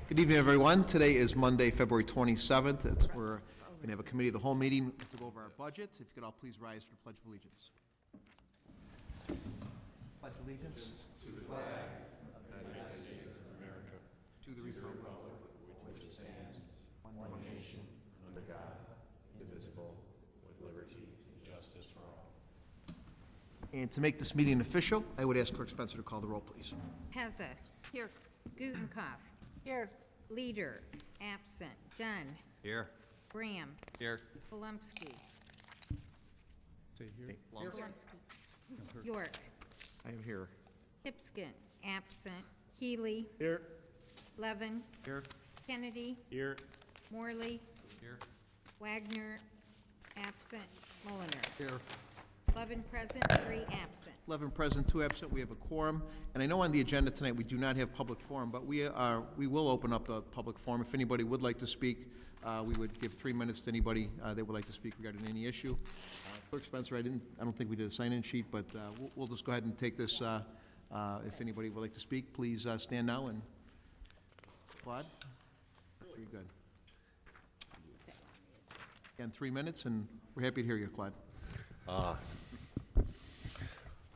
Good evening, everyone. Today is Monday, February 27th. We're going to have a committee of the whole meeting to go over our budget. If you could all please rise for the Pledge of Allegiance. Pledge allegiance to the flag of the United States of America, to the republic which stands one nation under God, indivisible, with liberty and justice for all. And to make this meeting official, I would ask Clerk Spencer to call the roll, please. Heza. Here. Gutenkopf. Here. Leader. Absent. Dunn. Here. Graham. Here. Volumsky. Say here. Volumsky. York. I am here. Pipskin. Absent. Healy. Here. Levin. Here. Kennedy. Here. Morley. Here. Wagner. Absent. Mulliner. Here. 11 present, 3 absent. 11 present, 2 absent. We have a quorum. And I know on the agenda tonight we do not have public forum, but we will open up the public forum. If anybody would like to speak, we would give 3 minutes to anybody that would like to speak regarding any issue. Clerk Spencer, I don't think we did a sign-in sheet, but we'll just go ahead and take this. If anybody would like to speak, please stand now. And Claude, very good. Again, 3 minutes, and we're happy to hear you, Claude.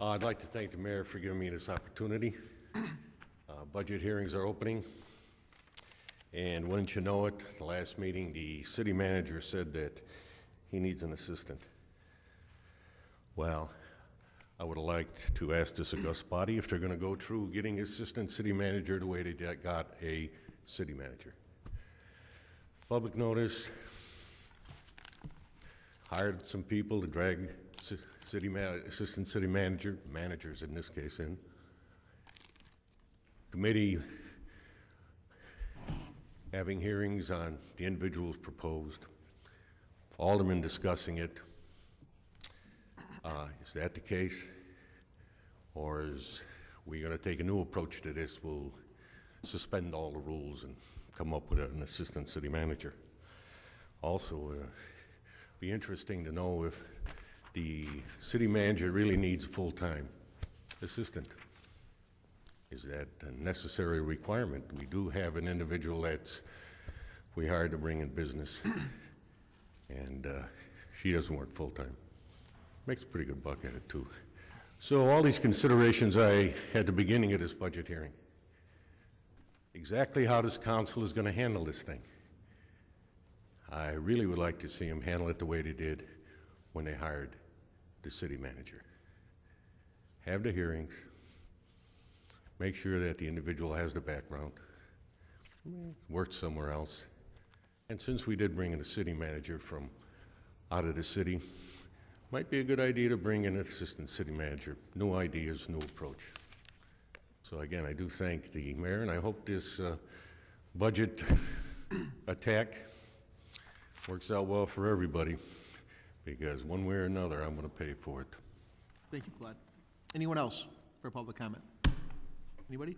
I'd like to thank the mayor for giving me this opportunity. Budget hearings are opening, and wouldn't you know it, the last meeting, the city manager said that he needs an assistant. Well, I would have liked to ask this august body if they're going to go through getting assistant city manager the way they got a city manager. Public notice, hired some people to drag assistant city managers in this case in. Committee having hearings on the individuals proposed. Aldermen discussing it. Is that the case? Or is we going to take a new approach to this? We'll suspend all the rules and come up with an assistant city manager. Also, be interesting to know if the city manager really needs a full-time assistant. Is that a necessary requirement? We do have an individual we hired to bring in business, and she doesn't work full-time. Makes a pretty good buck at it, too. So all these considerations I had at the beginning of this budget hearing. Exactly how this council is going to handle this thing. I really would like to see them handle it the way they did when they hired the city manager. Have the hearings, make sure that the individual has the background, worked somewhere else. And since we did bring in a city manager from out of the city, might be a good idea to bring in an assistant city manager. New ideas, new approach. So again, I do thank the mayor, and I hope this budget attack works out well for everybody, because one way or another, I'm going to pay for it. Thank you, Claude. Anyone else for public comment? Anybody?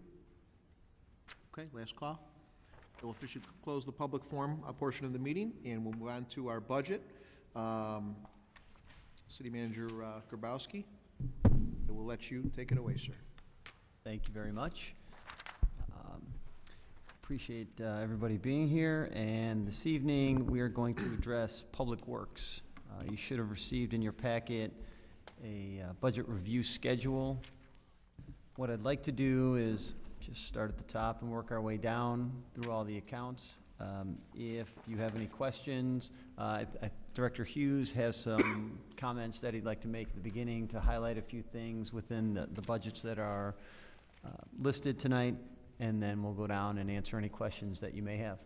Okay, last call. We'll officially close the public forum portion of the meeting, and we'll move on to our budget. City Manager Grabowski, I will let you take it away, sir. Thank you very much. Appreciate everybody being here, and this evening we are going to address Public Works. You should have received in your packet a budget review schedule. What I'd like to do is just start at the top and work our way down through all the accounts. If you have any questions, Director Hughes has some comments that he'd like to make at the beginning to highlight a few things within the budgets that are listed tonight, and then we'll go down and answer any questions that you may have.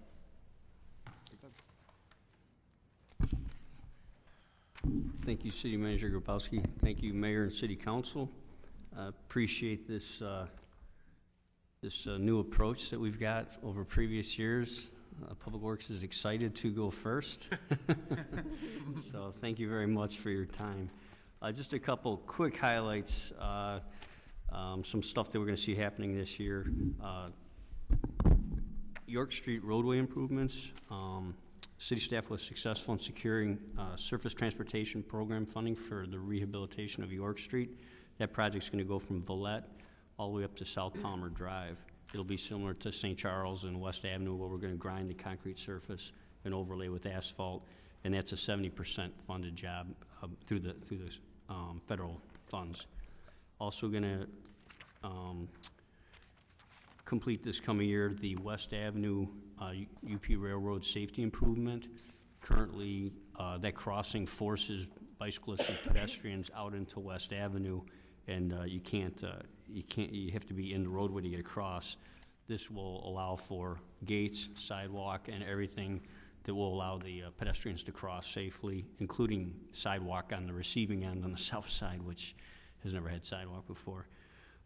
Thank you, City Manager Grabowski. Thank you, Mayor and City Council. Appreciate this new approach that we've got over previous years. Public Works is excited to go first. So thank you very much for your time. Just a couple quick highlights. Some stuff that we're going to see happening this year. York Street roadway improvements. City staff was successful in securing surface transportation program funding for the rehabilitation of York Street. That project's going to go from Villette all the way up to South Palmer Drive. It'll be similar to St. Charles and West Avenue, where we're gonna grind the concrete surface and overlay with asphalt, and that's a 70% funded job through the federal funds. Also gonna complete this coming year the West Avenue UP Railroad safety improvement. Currently, that crossing forces bicyclists and pedestrians out into West Avenue, and you have to be in the roadway to get across. This will allow for gates, sidewalk, and everything that will allow the pedestrians to cross safely, including sidewalk on the receiving end on the south side, which has never had sidewalk before.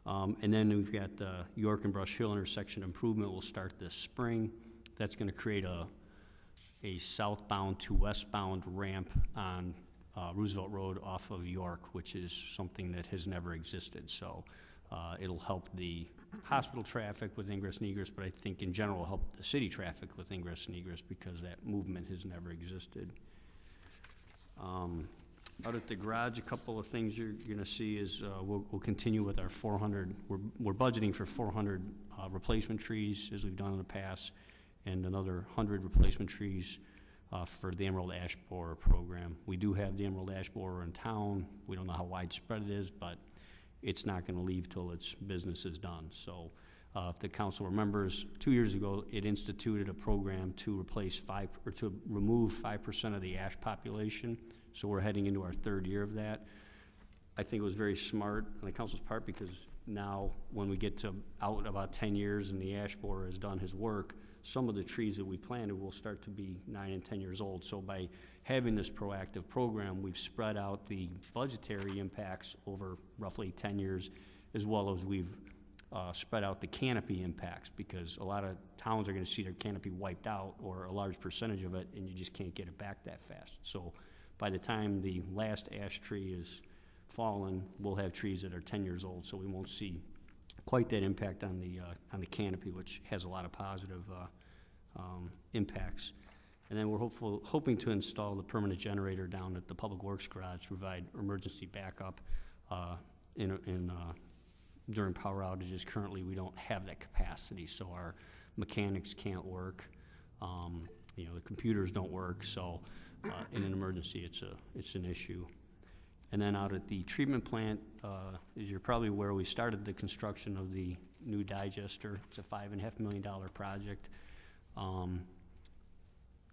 And then we've got the York and Brush Hill intersection improvement will start this spring. That's gonna create a southbound to westbound ramp on Roosevelt Road off of York, which is something that has never existed. So it'll help the hospital traffic with ingress and egress, but I think in general help the city traffic with ingress and egress because that movement has never existed. Out at the garage, a couple of things you're gonna see is we'll continue with our 400, we're budgeting for 400 replacement trees as we've done in the past, and another 100 replacement trees for the Emerald Ash Borer program. We do have the Emerald Ash Borer in town. We don't know how widespread it is, but it's not gonna leave till its business is done. So if the council remembers, 2 years ago, it instituted a program to remove 5% of the ash population. So we're heading into our 3rd year of that. I think it was very smart on the council's part because now when we get to out about 10 years and the ash borer has done his work, some of the trees that we planted will start to be 9 and 10 years old. So by having this proactive program, we've spread out the budgetary impacts over roughly 10 years, as well as we've spread out the canopy impacts, because a lot of towns are gonna see their canopy wiped out or a large percentage of it, and you just can't get it back that fast. So by the time the last ash tree is fallen, we'll have trees that are 10 years old, so we won't see quite that impact on the canopy, which has a lot of positive impacts. And then we're hoping to install the permanent generator down at the Public Works Garage to provide emergency backup during power outages. Currently, we don't have that capacity, so our mechanics can't work. The computers don't work, so in an emergency, it's an issue. And then out at the treatment plant, as you're probably aware, we started the construction of the new digester. It's a $5.5 million project.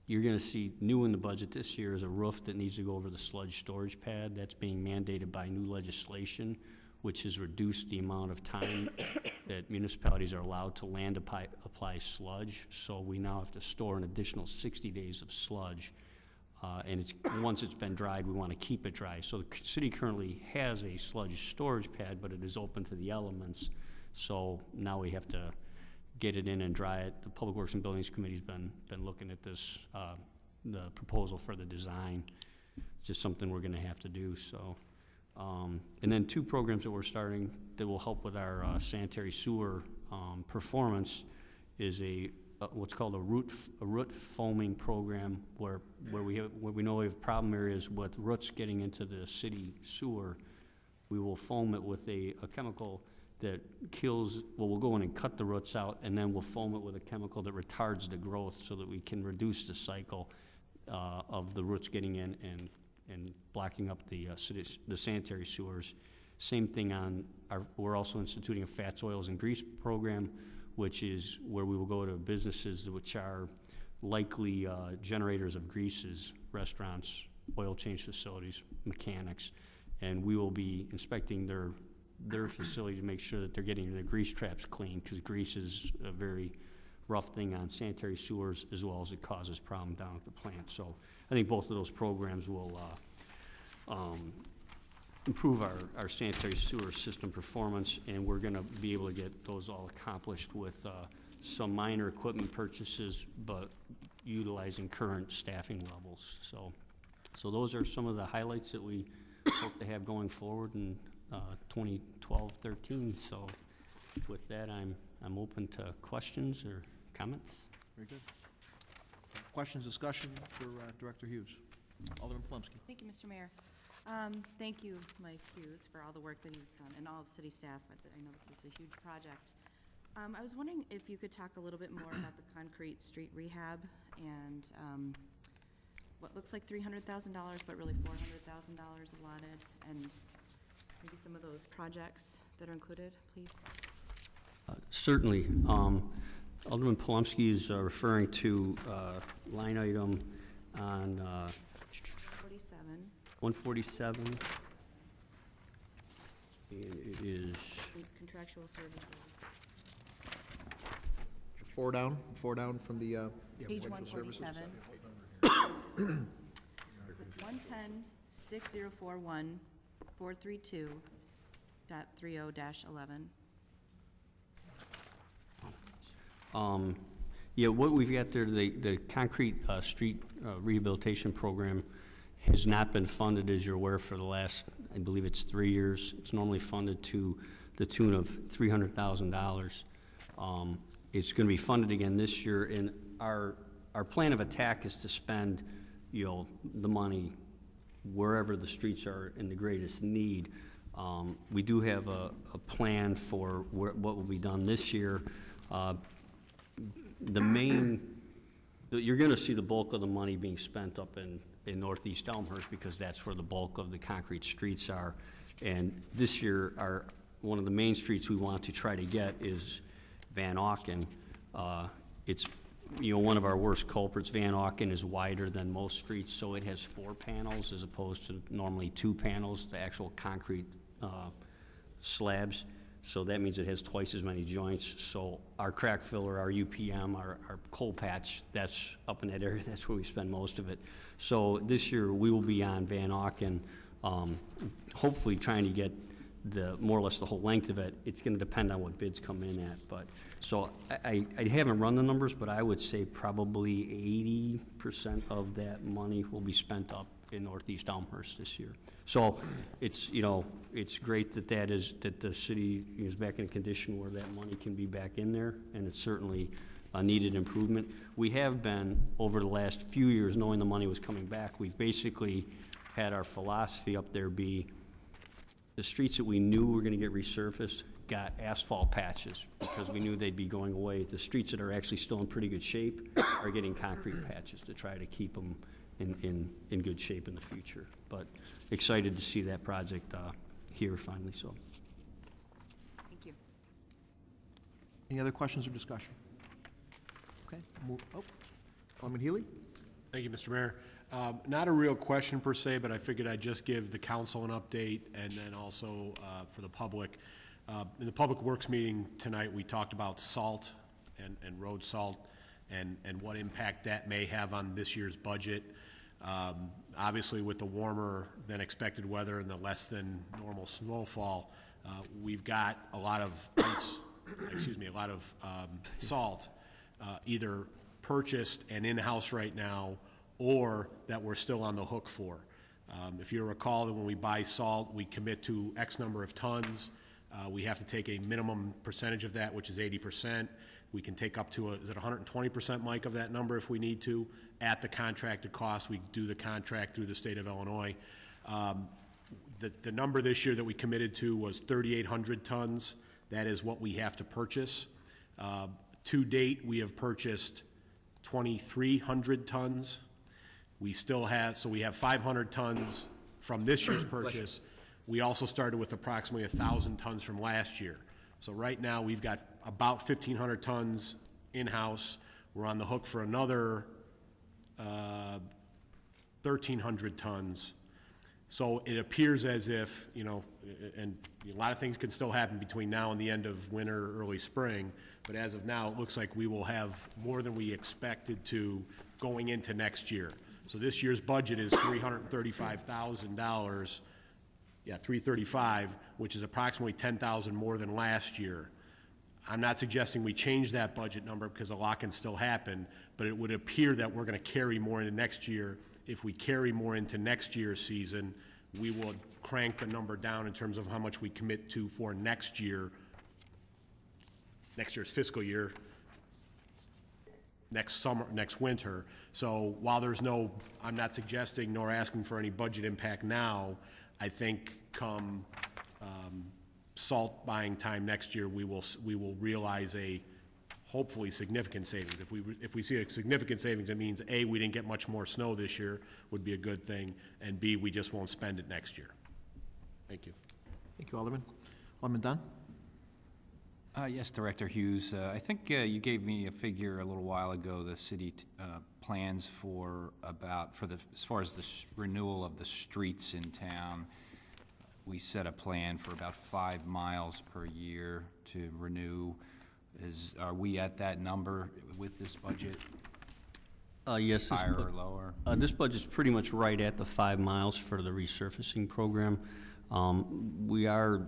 You're gonna see new in the budget this year is a roof that needs to go over the sludge storage pad. That's being mandated by new legislation, which has reduced the amount of time that municipalities are allowed to land apply sludge. So we now have to store an additional 60 days of sludge. And once it's been dried, we want to keep it dry. So the city currently has a sludge storage pad, but it is open to the elements. So now we have to get it in and dry it. The Public Works and Buildings Committee's been looking at this, the proposal for the design. It's just something we're going to have to do. So, and then 2 programs that we're starting that will help with our sanitary sewer performance is what's called a root foaming program, where we know we have problem areas with roots getting into the city sewer. We will foam it with a chemical that kills. Well, we'll go in and cut the roots out, and then we'll foam it with a chemical that retards the growth, so that we can reduce the cycle of the roots getting in and blocking up the sanitary sewers. Same thing we're also instituting a fats, oils, and grease program, which is where we will go to businesses which are likely generators of greases, restaurants, oil change facilities, mechanics, and we will be inspecting their facility to make sure that they're getting their grease traps clean, because grease is a very rough thing on sanitary sewers, as well as it causes problem down at the plant. So I think both of those programs will improve our sanitary sewer system performance, and we're gonna be able to get those all accomplished with some minor equipment purchases, but utilizing current staffing levels. So those are some of the highlights that we hope to have going forward in 2012-13. So with that, I'm open to questions or comments. Very good. Questions, discussion for Director Hughes? Alderman Plumsky. Thank you, Mr. Mayor. Thank you, Mike Hughes, for all the work that you've done, and all of city staff. I know this is a huge project. I was wondering if you could talk a little bit more about the concrete street rehab and what looks like $300,000, but really $400,000 allotted, and maybe some of those projects that are included, please? Certainly. Alderman Palomsky is referring to line item on 147. And it is Contractual services. Four down from the, Page 147. 110-604-143.30-11. Yeah, what we've got there, the concrete street rehabilitation program has not been funded, as you're aware, for the last, I believe it's 3 years. It's normally funded to the tune of $300,000. It's going to be funded again this year, and our plan of attack is to spend, the money wherever the streets are in the greatest need. We do have a plan for what will be done this year. You're going to see the bulk of the money being spent up in northeast Elmhurst, because that's where the bulk of the concrete streets are. And this year, one of the main streets we want to try to get is Van Auken. It's one of our worst culprits. Van Auken is wider than most streets, so it has 4 panels as opposed to normally 2 panels, the actual concrete slabs. So that means it has twice as many joints. So our crack filler, our UPM, our coal patch, that's up in that area. That's where we spend most of it. So this year we will be on Van Auken, hopefully trying to get more or less the whole length of it. It's going to depend on what bids come in at. But so I haven't run the numbers, but I would say probably 80% of that money will be spent up in northeast Elmhurst this year. So it's it's great that the city is back in a condition where that money can be back in there, and it's certainly a needed improvement. We have been, over the last few years, knowing the money was coming back, we've basically had our philosophy up there be the streets that we knew were going to get resurfaced got asphalt patches because we knew they'd be going away. The streets that are actually still in pretty good shape are getting concrete patches to try to keep them in good shape in the future. But excited to see that project here finally. So, Thank you. Any other questions or discussion? Okay. Alderman Healy? Thank you, Mr. Mayor. Not a real question per se, but I figured I'd just give the council an update and then also for the public. In the Public Works meeting tonight, we talked about salt and road salt and what impact that may have on this year's budget. Obviously, with the warmer than expected weather and the less than normal snowfall, we've got a lot of salt either purchased and in-house right now, or that we're still on the hook for. If you recall that when we buy salt, we commit to X number of tons. We have to take a minimum percentage of that, which is 80%. We can take up to, is it 120%, Mike, of that number if we need to, at the contracted cost. We do the contract through the state of Illinois. The number this year that we committed to was 3,800 tons. That is what we have to purchase. To date, we have purchased 2,300 tons. We still have, so we have 500 tons from this year's purchase. We also started with approximately 1,000 tons from last year. So right now we've got about 1,500 tons in-house. We're on the hook for another 1,300 tons. So it appears as if, and a lot of things can still happen between now and the end of winter, early spring, but as of now, it looks like we will have more than we expected to going into next year. So this year's budget is $335,000. Yeah, 335, which is approximately 10,000 more than last year. I'm not suggesting we change that budget number because a lot can still happen, but it would appear that we're going to carry more into next year. If we carry more into next year's season, we will crank the number down in terms of how much we commit to for next year's fiscal year, next summer, next winter. So while there's no, I'm not suggesting nor asking for any budget impact now, I think come salt buying time next year, we will realize a hopefully significant savings. If we see a significant savings, it means A, we didn't get much more snow this year, would be a good thing, and B, we just won't spend it next year. Thank you. Thank you, Alderman. Alderman Dunn? Yes, Director Hughes. I think you gave me a figure a little while ago. The city plans for as far as the renewal of the streets in town. We set a plan for about 5 miles per year to renew. Are we at that number with this budget? Yes. Higher or lower? This budget's pretty much right at the 5 miles for the resurfacing program. We are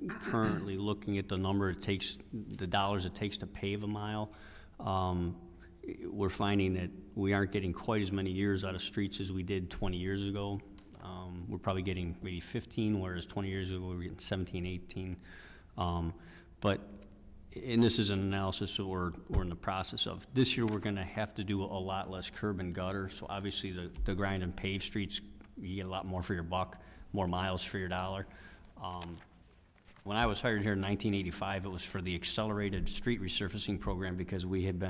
currently looking at the number it takes, the dollars it takes to pave a mile. We're finding that we aren't getting quite as many years out of streets as we did 20 years ago. We're probably getting maybe 15, whereas 20 years ago we were getting 17, 18. And this is an analysis that we're in the process of. This year we're going to have to do a lot less curb and gutter. So obviously the grind and pave streets, you get a lot more for your buck, more miles for your dollar. When I was hired here in 1985, it was for the accelerated street resurfacing program because we had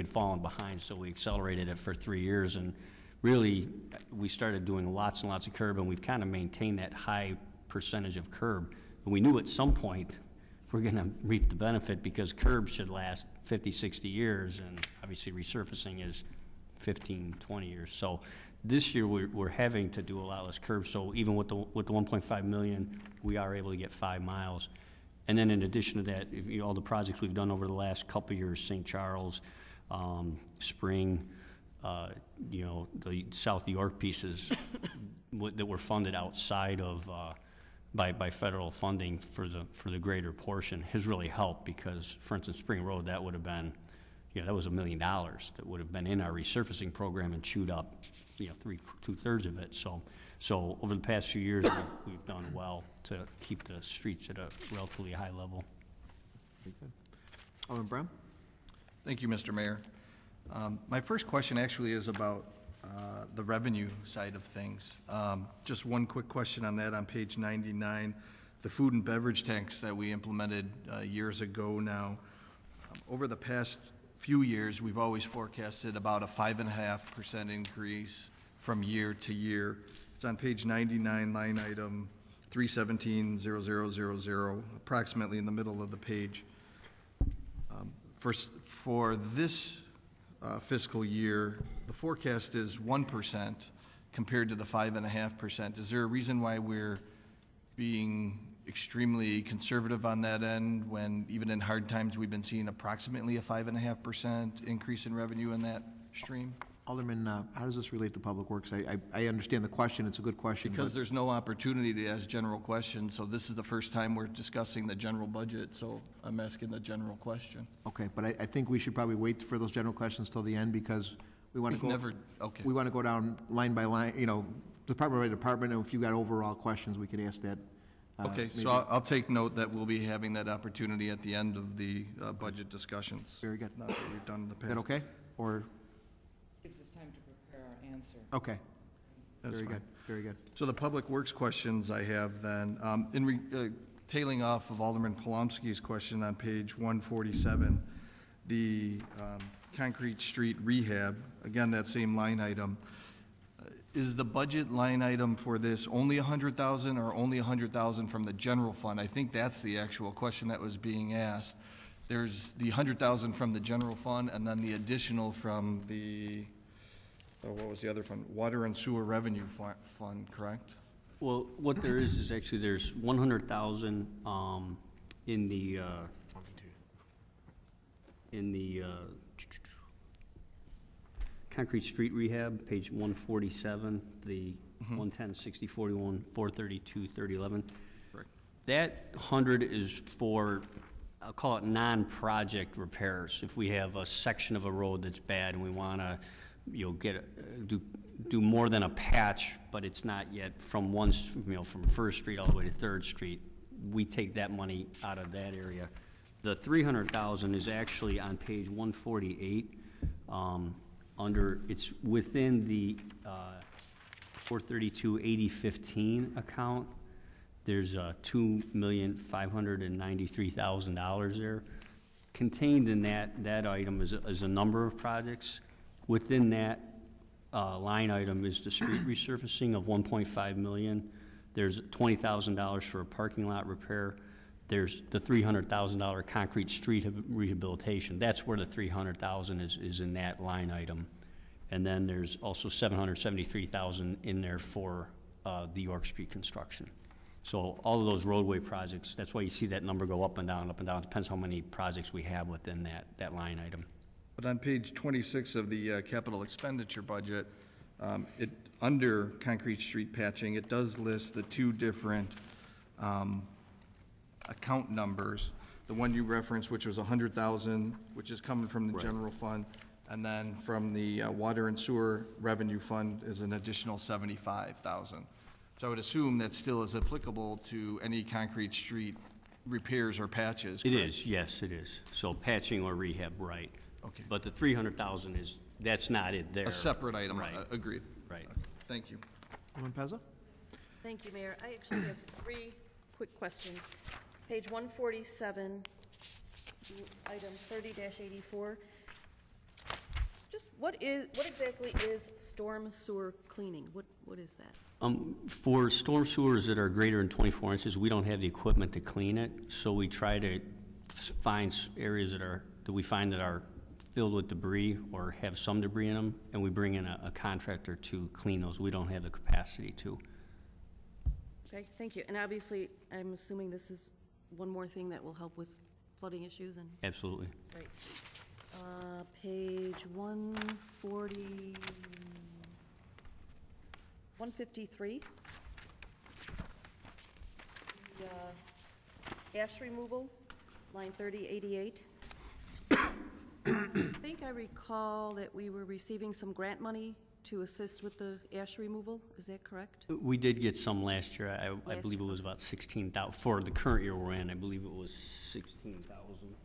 fallen behind, so we accelerated it for 3 years, and really we started doing lots and lots of curb, and we've kind of maintained that high percentage of curb. And we knew at some point we're going to reap the benefit because curbs should last 50, 60 years, and obviously resurfacing is 15, 20 years. So this year we're having to do a lot less curbs. So even with the 1.5 million, we are able to get 5 miles. And then in addition to that, all the projects we've done over the last couple of years, St. Charles, Spring, the South York pieces that were funded outside of by federal funding for the greater portion has really helped because, for instance, Spring Road, that would have been, that was $1 million that would have been in our resurfacing program and chewed up, 2/3 of it. So over the past few years, we've done well to keep the streets at a relatively high level. Very good. Alderman Brown? Thank you, Mr. Mayor. My first question actually is about the revenue side of things. Just one quick question on that on page 99, the food and beverage tax that we implemented years ago now. Over the past few years, we've always forecasted about a 5.5% increase from year to year. It's on page 99, line item 317-0000, approximately in the middle of the page. For this fiscal year, the forecast is 1% compared to the 5.5%. Is there a reason why we're being extremely conservative on that end when even in hard times we've been seeing approximately a 5.5% increase in revenue in that stream? Alderman, how does this relate to Public Works? I understand the question. It's a good question. Because there's no opportunity to ask general questions, so this is the first time we're discussing the general budget, so I'm asking the general question. Okay, but I think we should probably wait for those general questions till the end because we want to go. Okay. We want to go down line by line, department by department, and if you've got overall questions, we can ask that. Okay, so I'll take note that we'll be having that opportunity at the end of the budget discussions. Very good. Not that we've done in the Is past. that okay? Or, Gives us time to prepare our answer. okay. That's Very fine. good, very good. So the public works questions I have then, tailing off of Alderman Palomski's question on page 147, the concrete street rehab, again, that same line item. Is the budget line item for this only 100,000 or only 100,000 from the general fund? I think that's the actual question that was being asked. There's the 100,000 from the general fund and then the additional from the, what was the other fund? Water and Sewer Revenue Fund, correct? Well, what there is actually there's 100,000 in the concrete street rehab, page 147, the 110, 60, 41, 432, 3011. Correct. That 100 is for, I'll call it non-project repairs. If we have a section of a road that's bad and we want to, do more than a patch, but it's not yet from from First Street all the way to Third Street, we take that money out of that area. The 300,000 is actually on page 148. It's within the 432-8015 account. There's $2,593,000 there. Contained in that item is a number of projects. Within that line item is the street resurfacing of $1.5 million. There's $20,000 for a parking lot repair. There's the $300,000 concrete street rehabilitation. That's where the $300,000 is in that line item. And then there's also $773,000 in there for the York Street construction. So all of those roadway projects, that's why you see that number go up and down, Depends how many projects we have within that line item. But on page 26 of the capital expenditure budget, under concrete street patching, it does list the two different account numbers. The one you referenced, which was 100,000, which is coming from the general fund, and then from the water and sewer revenue fund is an additional 75,000. So I would assume that still is applicable to any concrete street repairs or patches. It is, yes, it is. So patching or rehab, right. Okay. But the 300,000 that's not it there. A separate item, Right. Agreed. Right. Okay. Thank you. Alderman Pezza? Thank you, Mayor. I actually have three quick questions. Page 147, item 30-84. Just what exactly is storm sewer cleaning? What is that? For storm sewers that are greater than 24 inches, we don't have the equipment to clean it, so we try to find areas that we find that are filled with debris or have some debris in them, and we bring in a contractor to clean those. We don't have the capacity to. Okay, thank you. And obviously, I'm assuming this is one more thing that will help with flooding issues and. Absolutely. Great. Page 140. 153, the ash removal, line 3088. I think I recall that we were receiving some grant money to assist with the ash removal. Is that correct? We did get some last year. I believe it was about 16,000. For the current year we're in, I believe it was 16,000.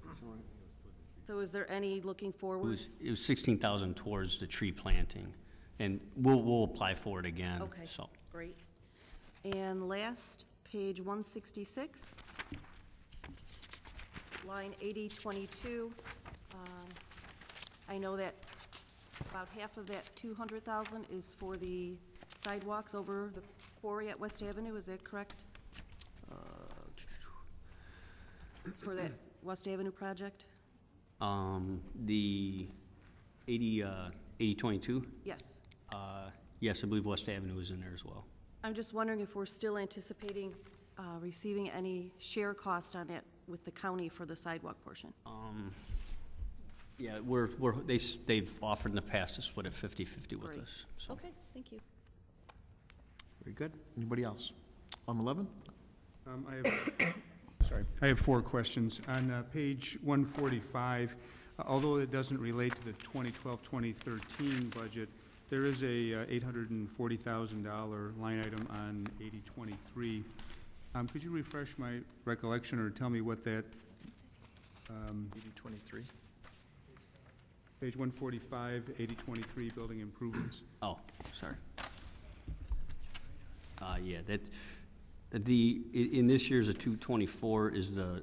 So is there any looking forward? It was 16,000 towards the tree planting. And we'll apply for it again. Okay, so. Great. And last, page 166, line 8022. I know that about half of that 200,000 is for the sidewalks over the quarry at West Avenue. Is that correct? It's for that West Avenue project? The 8022? Yes. Yes, I believe West Avenue is in there as well. I'm just wondering if we're still anticipating receiving any share cost on that with the county for the sidewalk portion. Yeah, they've offered in the past to split it 50-50 with us. So. Okay, thank you. Very good. Anybody else? On 11? I have four questions. On page 145, although it doesn't relate to the 2012-2013 budget, there is a $840,000 line item on 8023. Could you refresh my recollection or tell me what that 8023? Page 145, 8023, building improvements. Oh, sorry. Yeah, in this year's, the 224 is the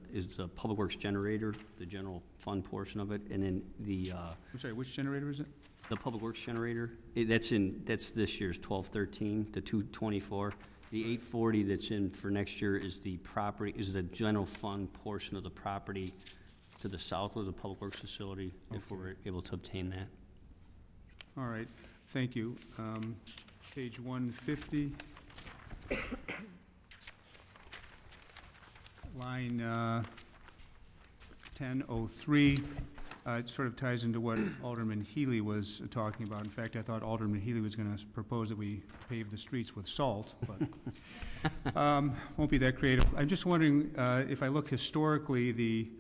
Public Works generator, the general fund portion of it, and then the. I'm sorry, which generator is it? The Public Works generator. That's this year's 1213, the 224. The 840 that's in for next year is the general fund portion of the property to the south of the Public Works facility, if we're able to obtain that. All right, thank you. Page 150. Line 1003, it sort of ties into what Alderman Healy was talking about. In fact, I thought Alderman Healy was going to propose that we pave the streets with salt, but won't be that creative. I'm just wondering if I look historically,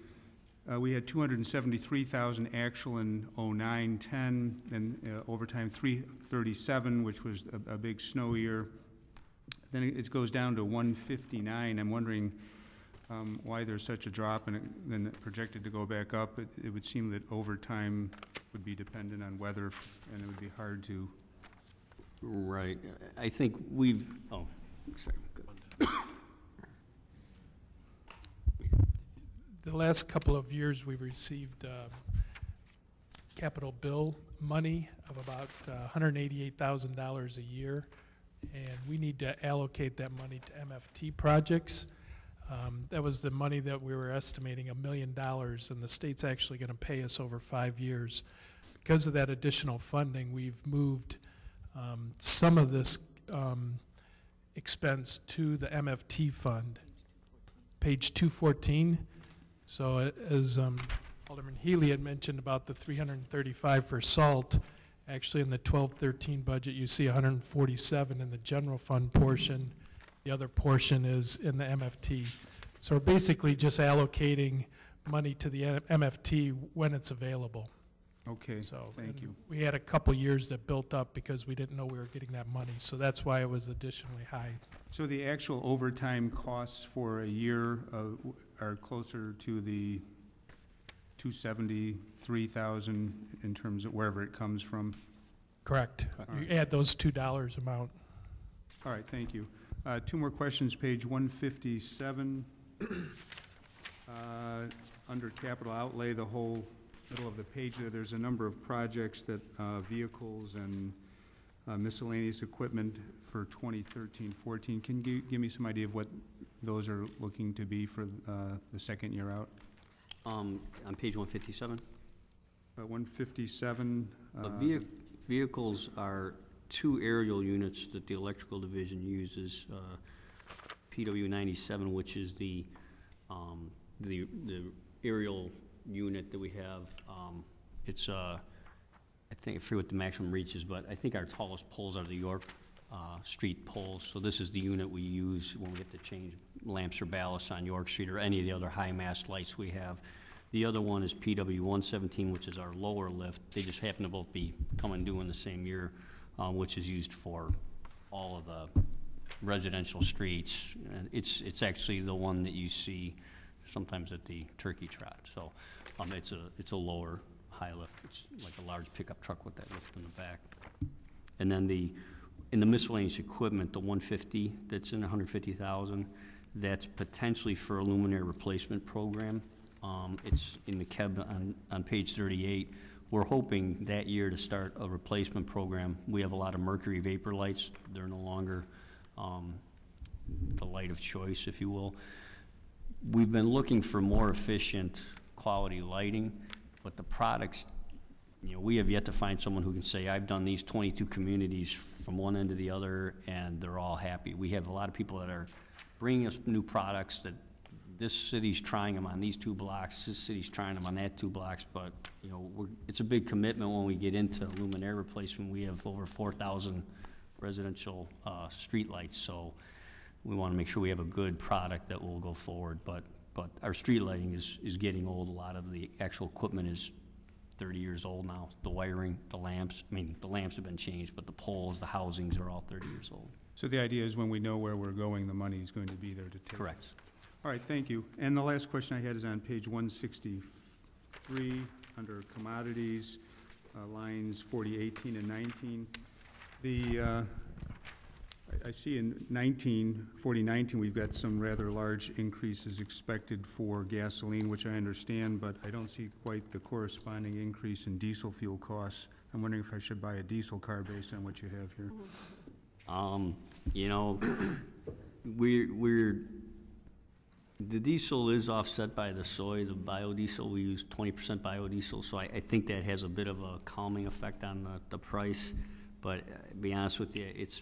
we had 273,000 actual in 09-10, and overtime 337, which was a big snow year. Then it goes down to 159. I'm wondering why there's such a drop and then projected to go back up. It would seem that overtime would be dependent on weather, and it would be hard to. Right. I think sorry. Good. the last couple of years, we've received capital bill money of about $188,000 a year, and we need to allocate that money to MFT projects. That was the money that we were estimating $1 million, and the state's actually going to pay us over 5 years. Because of that additional funding, we've moved some of this expense to the MFT fund. Page 214. So as Alderman Healy had mentioned about the 335 for salt, actually in the 12-13 budget you see 147 in the general fund portion. The other portion is in the MFT. So we're basically just allocating money to the MFT when it's available. Okay, So thank you. we had a couple years that built up because we didn't know we were getting that money. So that's why it was additionally high. So the actual overtime costs for a year are closer to the 270, 3,000 in terms of wherever it comes from? Correct. You add those $2 amount. All right, thank you. Two more questions, page 157. Under capital outlay, the whole middle of the page there's a number of projects that vehicles and miscellaneous equipment for 2013-14. Can you give me some idea of what those are looking to be for the second year out? On page 157? 157. Vehicles are 2 aerial units that the electrical division uses. PW 97, which is the aerial unit that we have. It's I think I forget what the maximum reach is, but I think our tallest poles are the York Street poles. So this is the unit we use when we have to change lamps or ballasts on York Street or any of the other high mast lights we have. The other one is PW 117, which is our lower lift. They just happen to both be coming due in the same year, which is used for all of the residential streets. And it's actually the one that you see sometimes at the turkey trot. So it's a lower high lift. It's like a large pickup truck with that lift in the back. And then in the miscellaneous equipment, the 150 that's in 150,000, that's potentially for a luminaire replacement program. It's in the KEB on page 38. We're hoping that year to start a replacement program. We have a lot of mercury vapor lights. They're no longer the light of choice, if you will. We've been looking for more efficient quality lighting, but the products, we have yet to find someone who can say, I've done these 22 communities from one end to the other, and they're all happy. We have a lot of people that are bringing us new products that this city's trying them on these 2 blocks, this city's trying them on that 2 blocks, but, it's a big commitment when we get into luminaire replacement. We have over 4,000 residential street lights, so we want to make sure we have a good product that will go forward, but our street lighting is getting old. A lot of the actual equipment is 30 years old now. The wiring, the lamps, the lamps have been changed, but the poles, the housings are all 30 years old. So the idea is when we know where we're going, the money is going to be there to take. Correct. All right, thank you. And the last question I had is on page 163, under commodities, lines 40, 18, and 19. I see in 4019, we've got some rather large increases expected for gasoline, which I understand, but I don't see quite the corresponding increase in diesel fuel costs. I'm wondering if I should buy a diesel car based on what you have here. The diesel is offset by the soy, the biodiesel. We use 20% biodiesel, so I think that has a bit of a calming effect on the price. But to be honest with you, it's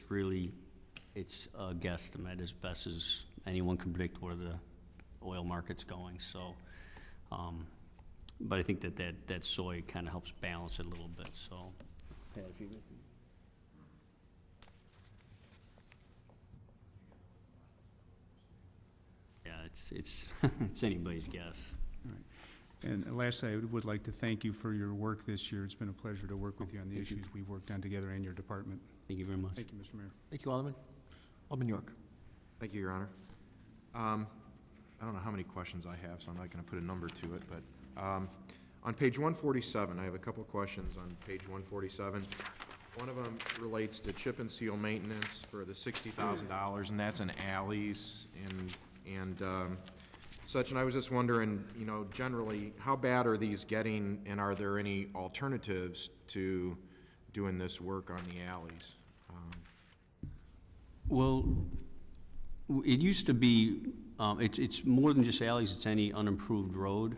a guesstimate as best as anyone can predict where the oil market's going. So, but I think that soy kind of helps balance it a little bit. So, Pat, if you it's anybody's guess. All right. And lastly, I would like to thank you for your work this year. It's been a pleasure to work with you on the issues we've worked on together in your department. Thank you very much. Thank you, Mr. Mayor. Thank you, Alderman. Alderman York. Thank you, Your Honor. I don't know how many questions I have, so I'm not going to put a number to it, but on page 147, I have a couple of questions on page 147. One of them relates to chip and seal maintenance for the $60,000, and that's in alleys and such, and I was just wondering, you know, generally, how bad are these getting, and are there any alternatives to doing this work on the alleys? Well, it used to be, it's more than just alleys, it's any unimproved road.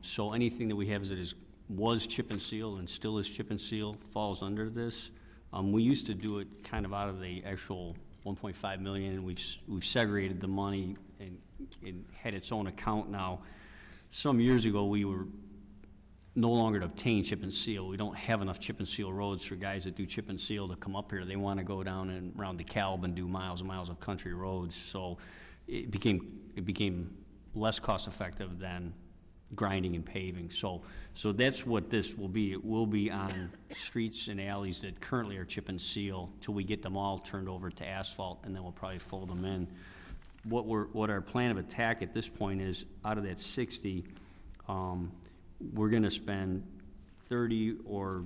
So anything that we have that was chip and seal and still is chip and seal falls under this. We used to do it kind of out of the actual 1.5 million, and we've segregated the money and had its own account now. Some years ago, we were no longer to obtain chip and seal. We don't have enough chip and seal roads for guys that do chip and seal to come up here. They want to go down and around DeKalb and do miles and miles of country roads. So it became less cost effective than grinding and paving. So that's what this will be. It will be on streets and alleys that currently are chip and seal till we get them all turned over to asphalt, and then we'll probably fold them in. What our plan of attack at this point is, out of that 60, we're gonna spend 30 or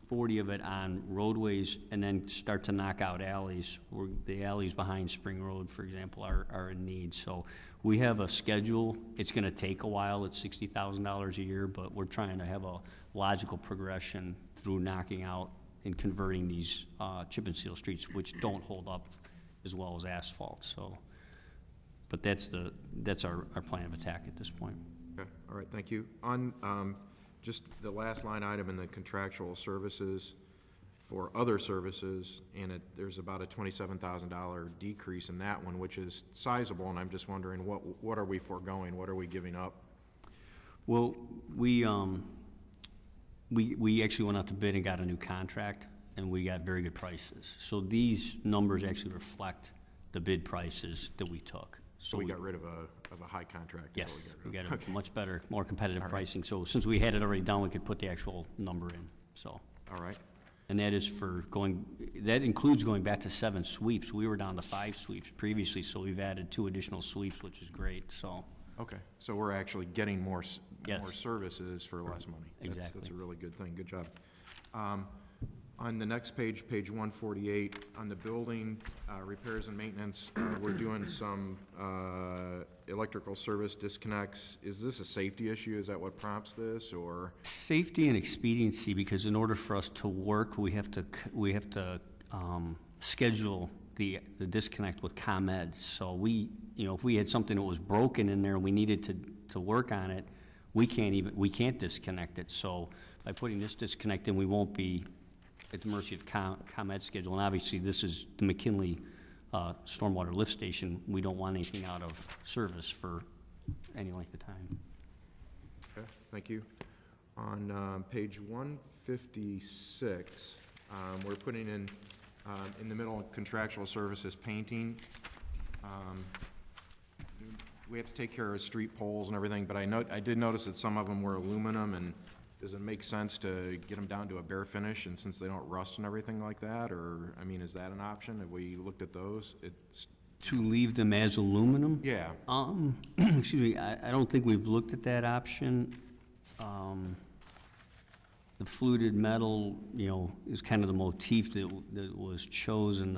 40 of it on roadways and then start to knock out alleys. The alleys behind Spring Road, for example, are in need. So we have a schedule. It's gonna take a while. It's $60,000 a year, but we're trying to have a logical progression through knocking out and converting these chip and seal streets, which don't hold up as well as asphalt. So, but that's our plan of attack at this point. Okay, all right, thank you. On just the last line item in the contractual services for other services, and there's about a $27,000 decrease in that one, which is sizable, and I'm just wondering, what are we foregoing? What are we giving up? Well, we actually went out to bid and got a new contract, and we got very good prices. So these numbers actually reflect the bid prices that we took. So we got rid of a high contract? Yes, we got a much better, more competitive pricing. So since we had it already done, we could put the actual number in, so. All right. And that is that includes going back to 7 sweeps. We were down to 5 sweeps previously, so we've added 2 additional sweeps, which is great, so. Okay, so we're actually getting more services for less money. Exactly. That's a really good thing, good job. On the next page, page 148, on the building repairs and maintenance, we're doing some electrical service disconnects. Is this a safety issue? Is that what prompts this, or? Safety and expediency, because in order for us to work, we have to schedule the disconnect with ComEd. So if we had something that was broken in there and we needed to work on it, we can't disconnect it. So by putting this disconnect in, we won't be at the mercy of ComEd's schedule. And obviously, this is the McKinley stormwater lift station. We don't want anything out of service for any length of time. Okay, thank you. On page 156, we're putting in the middle contractual services painting. We have to take care of street poles and everything, but I did notice that some of them were aluminum, and does it make sense to get them down to a bare finish, and since they don't rust and everything like that, or, I mean, is that an option? Have we looked at those? To leave them as aluminum? Yeah. Excuse me, I don't think we've looked at that option. The fluted metal, is kind of the motif that was chosen.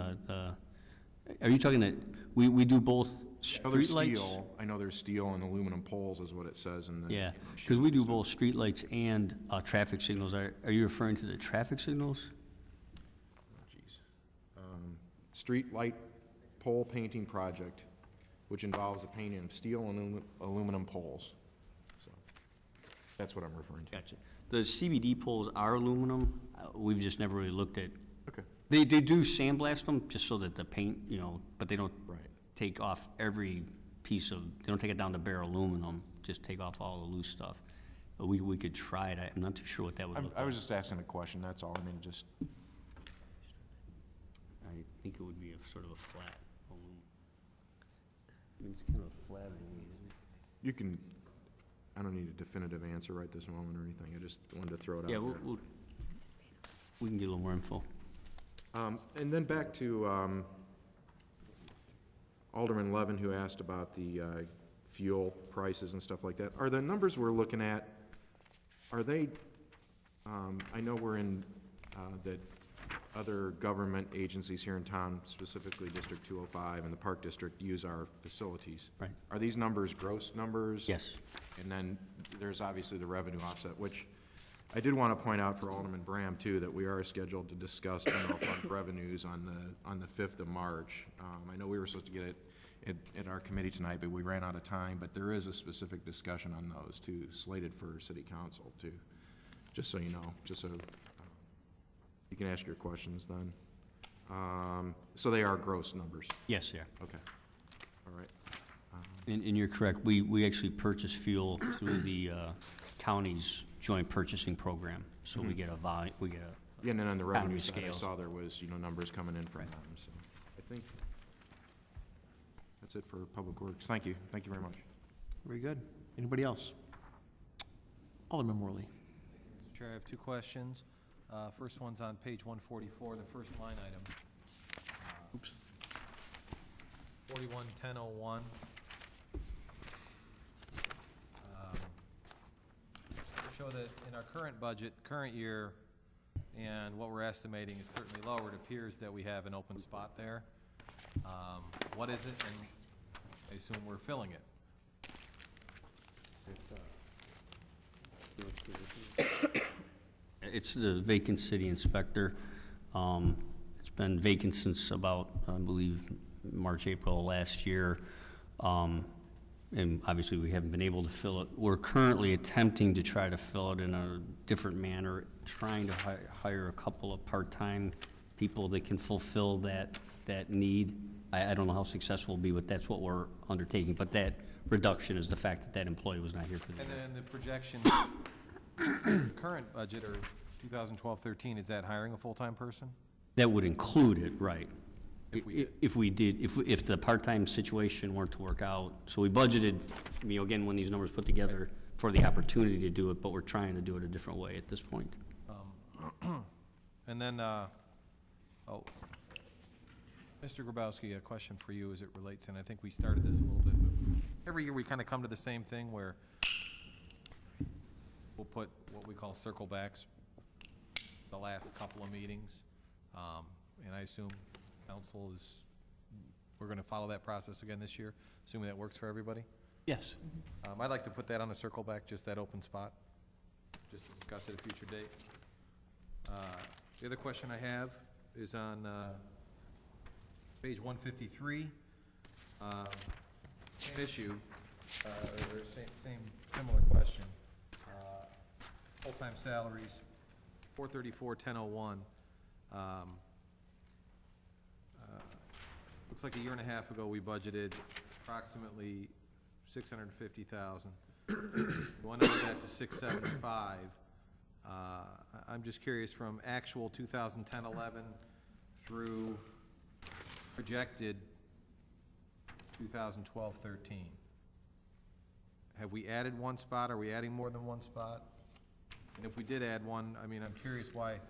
Are you talking that we do both street lights? I know there's steel and aluminum poles is what it says in the. Yeah, because we do both street lights and traffic signals. Are you referring to the traffic signals? Oh, geez. Street light pole painting project, which involves the painting of steel and aluminum poles. So that's what I'm referring to. Gotcha. The CBD poles are aluminum. We've just never really looked at. Okay. They do sandblast them just so that the paint, but they don't take off every piece of. They don't take it down to bare aluminum. Just take off all the loose stuff. But we could try it. I'm not too sure what that would look like. I was just asking a question. That's all. I mean, just. I think it would be a sort of a flat aluminum. I mean, it's kind of a flat aluminum. You can. I don't need a definitive answer right this moment or anything. I just wanted to throw it out there. Yeah, we can get a little more info. And then back to Alderman Levin, who asked about the fuel prices and stuff like that. Are the numbers we're looking at, are they, I know we're in that other government agencies here in town, specifically District 205 and the Park District, use our facilities. Right. Are these numbers gross numbers? Yes. And then there's obviously the revenue offset, which I did want to point out for Alderman Bram, too, that we are scheduled to discuss general fund revenues on the 5th of March. I know we were supposed to get it at our committee tonight, but we ran out of time. But there is a specific discussion on those, too, slated for City Council, too. Just so you know, just so you can ask your questions then. So they are gross numbers? Yes, yeah. Okay. All right. And you're correct. We actually purchase fuel through the county's joint purchasing program. So we get a volume, we get a Yeah, and then on the revenue economy side, I scale. saw there was, numbers coming in from them, so I think that's it for Public Works. Thank you. Thank you very much. Very good. Anybody else? Alderman Morley. Chair, I have two questions. First one's on page 144, the first line item. Oops. 411001. Show that in our current budget, current year, and what we're estimating is certainly lower. It appears that we have an open spot there. What is it? And I assume we're filling it. It's the vacant city inspector. It's been vacant since about, I believe, March, April last year. And obviously we haven't been able to fill it. We're currently attempting to try to fill it in a different manner, trying to hire a couple of part-time people that can fulfill that need. I don't know how successful we'll be, but that's what we're undertaking. But that reduction is the fact that that employee was not here for the year. And then the projection, current budget, or 2012-13, is that hiring a full-time person? That would include it, right. If we did. If the part-time situation weren't to work out. So we budgeted, again, when these numbers put together for the opportunity to do it, but we're trying to do it a different way at this point. And then, Mr. Grabowski, a question for you as it relates, and I think we started this a little bit, but every year we kind of come to the same thing where we'll put what we call circle backs the last couple of meetings, and I assume council we're going to follow that process again this year, assuming that works for everybody? Yes. I'd like to put that on a circle back, just that open spot, just to discuss at a future date. The other question I have is on page 153. Same issue, or similar question. Full-time salaries, 434-1001. Looks like a year and a half ago, we budgeted approximately $650,000. We want to move that to $675,000. I'm just curious, from actual 2010-11 through projected 2012-13, have we added one spot? Are we adding more than one spot? And if we did add one, I'm curious why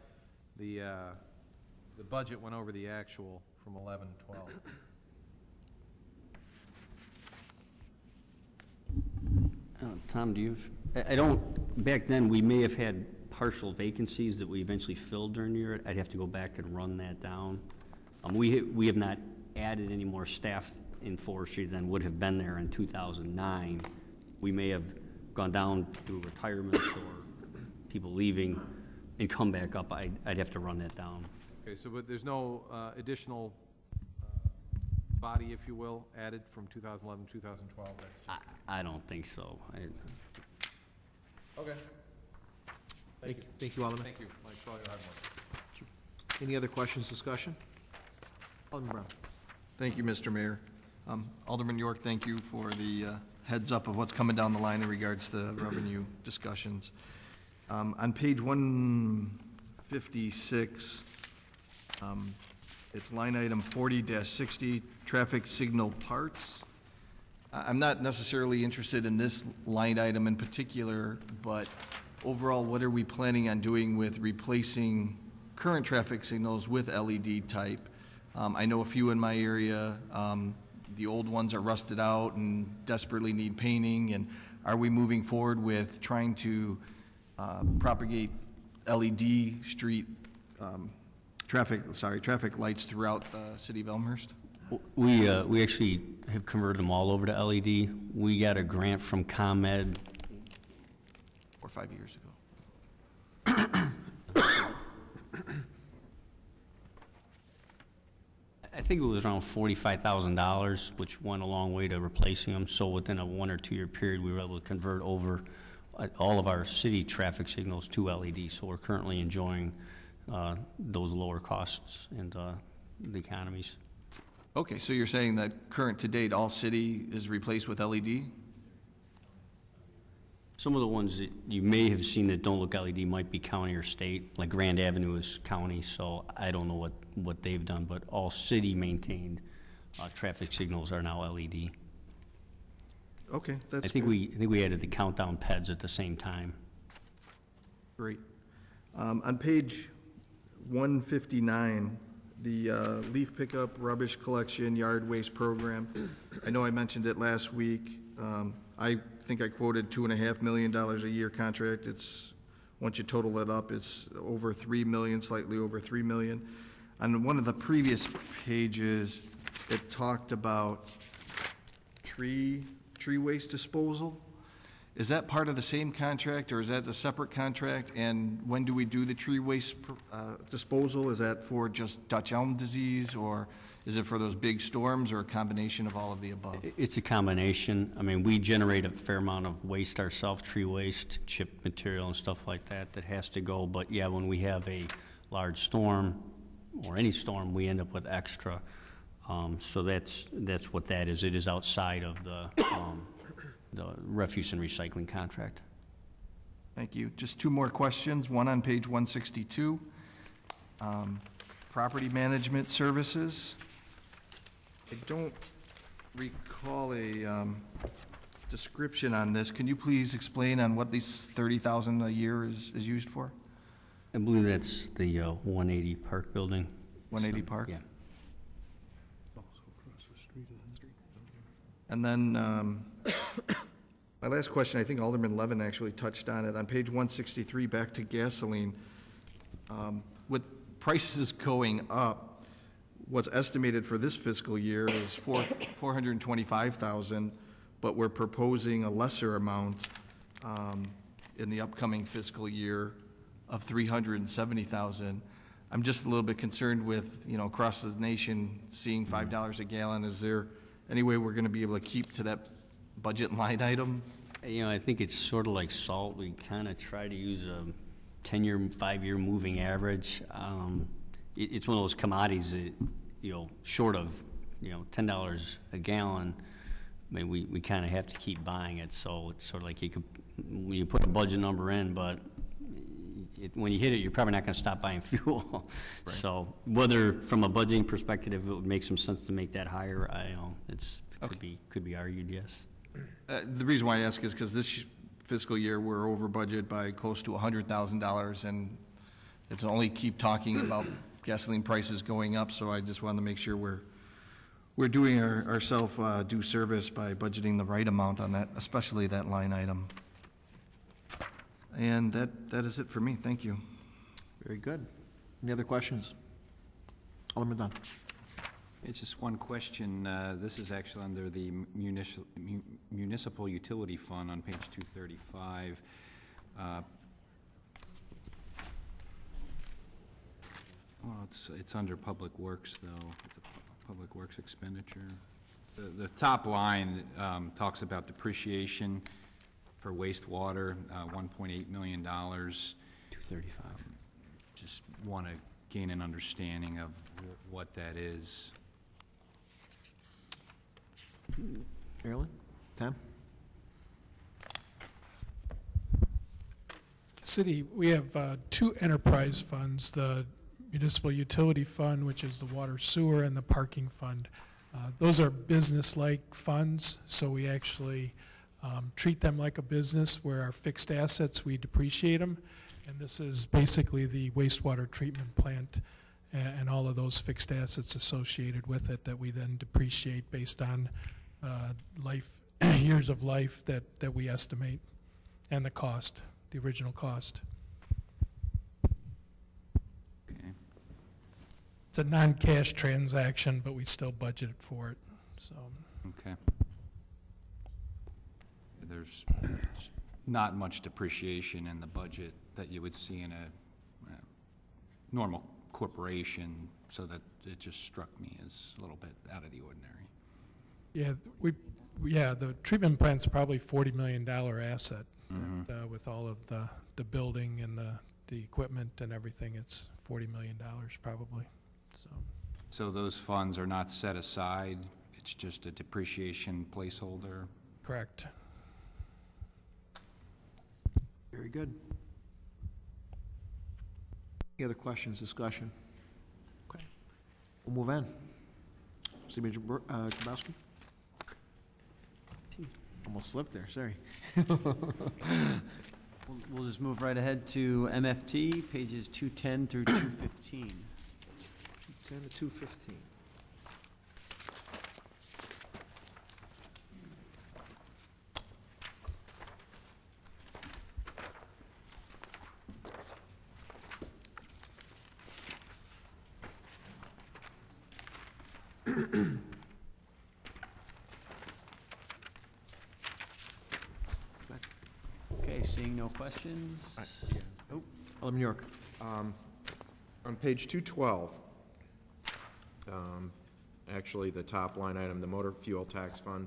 the budget went over the actual from 11 to 12. Tom, do you I don't, back then, we may have had partial vacancies that we eventually filled during the year. I'd have to go back and run that down. We have not added any more staff in forestry than would have been there in 2009. We may have gone down through retirements or people leaving and come back up. I'd have to run that down. Okay, so but there's no additional body, if you will, added from 2011 to 2012? That's just I don't think so. okay. Thank you. Thank you, Alderman. Thank you, Mike, for all your hard work. Any other questions, discussion? Alderman Brown. Thank you, Mr. Mayor. Alderman York, thank you for the heads up of what's coming down the line in regards to revenue discussions. On page 156, it's line item 40-60, traffic signal parts. I'm not necessarily interested in this line item in particular, but overall, what are we planning on doing with replacing current traffic signals with LED type? I know a few in my area. The old ones are rusted out and desperately need painting. And are we moving forward with trying to propagate LED street traffic lights throughout the city of Elmhurst? We actually have converted them all over to LED. We got a grant from ComEd 4 or 5 years ago. I think it was around $45,000, which went a long way to replacing them. So within a 1 or 2 year period, we were able to convert over all of our city traffic signals to LED. So we're currently enjoying those lower costs and the economies. Okay, so you're saying that current to date, all city is replaced with LED? Some of the ones that you may have seen that don't look LED might be county or state, like Grand Avenue is county, so I don't know what they've done, but all city-maintained traffic signals are now LED. Okay, that's I think we added the countdown PEDs at the same time. great. On page 159, the leaf pickup, rubbish collection, yard waste program, I know I mentioned it last week. I think I quoted $2.5 million a year contract. It's, once you total it up, it's over 3 million, slightly over 3 million. On one of the previous pages, it talked about tree waste disposal. Is that part of the same contract, or is that a separate contract? And when do we do the tree waste disposal? Is that for just Dutch elm disease, or is it for those big storms, or a combination of all of the above? It's a combination. I mean, we generate a fair amount of waste ourselves, tree waste, chip material and stuff like that has to go. But yeah, when we have a large storm, or any storm, we end up with extra. So that's what that is. It is outside of the refuse and recycling contract. Thank you. Just 2 more questions, one on page 162. Property management services. I don't recall a description on this. Can you please explain on what these $30,000 a year is used for? I believe that's the 180 Park building. 180 Park? Yeah. And then my last question, I think Alderman Levin actually touched on it. On page 163, back to gasoline. With prices going up, what's estimated for this fiscal year is $425,000, but we're proposing a lesser amount in the upcoming fiscal year of $370,000. I'm just a little bit concerned with, across the nation, seeing $5 a gallon. Is there any way we're going to be able to keep to that budget line item? I think it's sort of like salt. We kind of try to use a 10-year, 5-year moving average. It's one of those commodities that, short of, $10 a gallon, I mean, we kind of have to keep buying it. So it's sort of like you put a budget number in, but when you hit it, you're probably not going to stop buying fuel. Right. So whether from a budgeting perspective, it would make some sense to make that higher, could be argued, yes. The reason why I ask is because this fiscal year, we're over budget by close to $100,000, and it's only keep talking about gasoline prices going up, so I just wanted to make sure we're doing ourselves due service by budgeting the right amount on that, especially that line item. And that is it for me. Thank you. Very good. Any other questions? Alderman Dunn. It's just one question. This is actually under the municipal utility fund on page 235. Well, it's under public works, though. It's a public works expenditure. The top line talks about depreciation for wastewater, $1.8 million. 235. Just want to gain an understanding of what that is. Marilyn? Tom? City, we have 2 enterprise funds, the municipal utility fund, which is the water sewer, and the parking fund. Those are business-like funds, so we actually treat them like a business where our fixed assets, we depreciate them. And this is basically the wastewater treatment plant and all of those fixed assets associated with it that we then depreciate based on years of life that we estimate, and the cost, the original cost. Okay. a non-cash transaction, but we still budgeted for it, so. Okay. There's not much depreciation in the budget that you would see in a normal corporation, so that it just struck me as a little bit out of the ordinary. Yeah, the treatment plant's probably $40 million asset. That, with all of the building and the equipment and everything, it's $40 million probably, so. So those funds are not set aside, it's just a depreciation placeholder? Correct. Very good. Any other questions, discussion? Okay, we'll move on. City Manager Grabowski? Almost slipped there, sorry. We'll just move right ahead to MFT, pages 210 through 215. 210 to 215. Okay, seeing no questions? Oh, Alderman York. On page 212, actually the top line item, the motor fuel tax fund,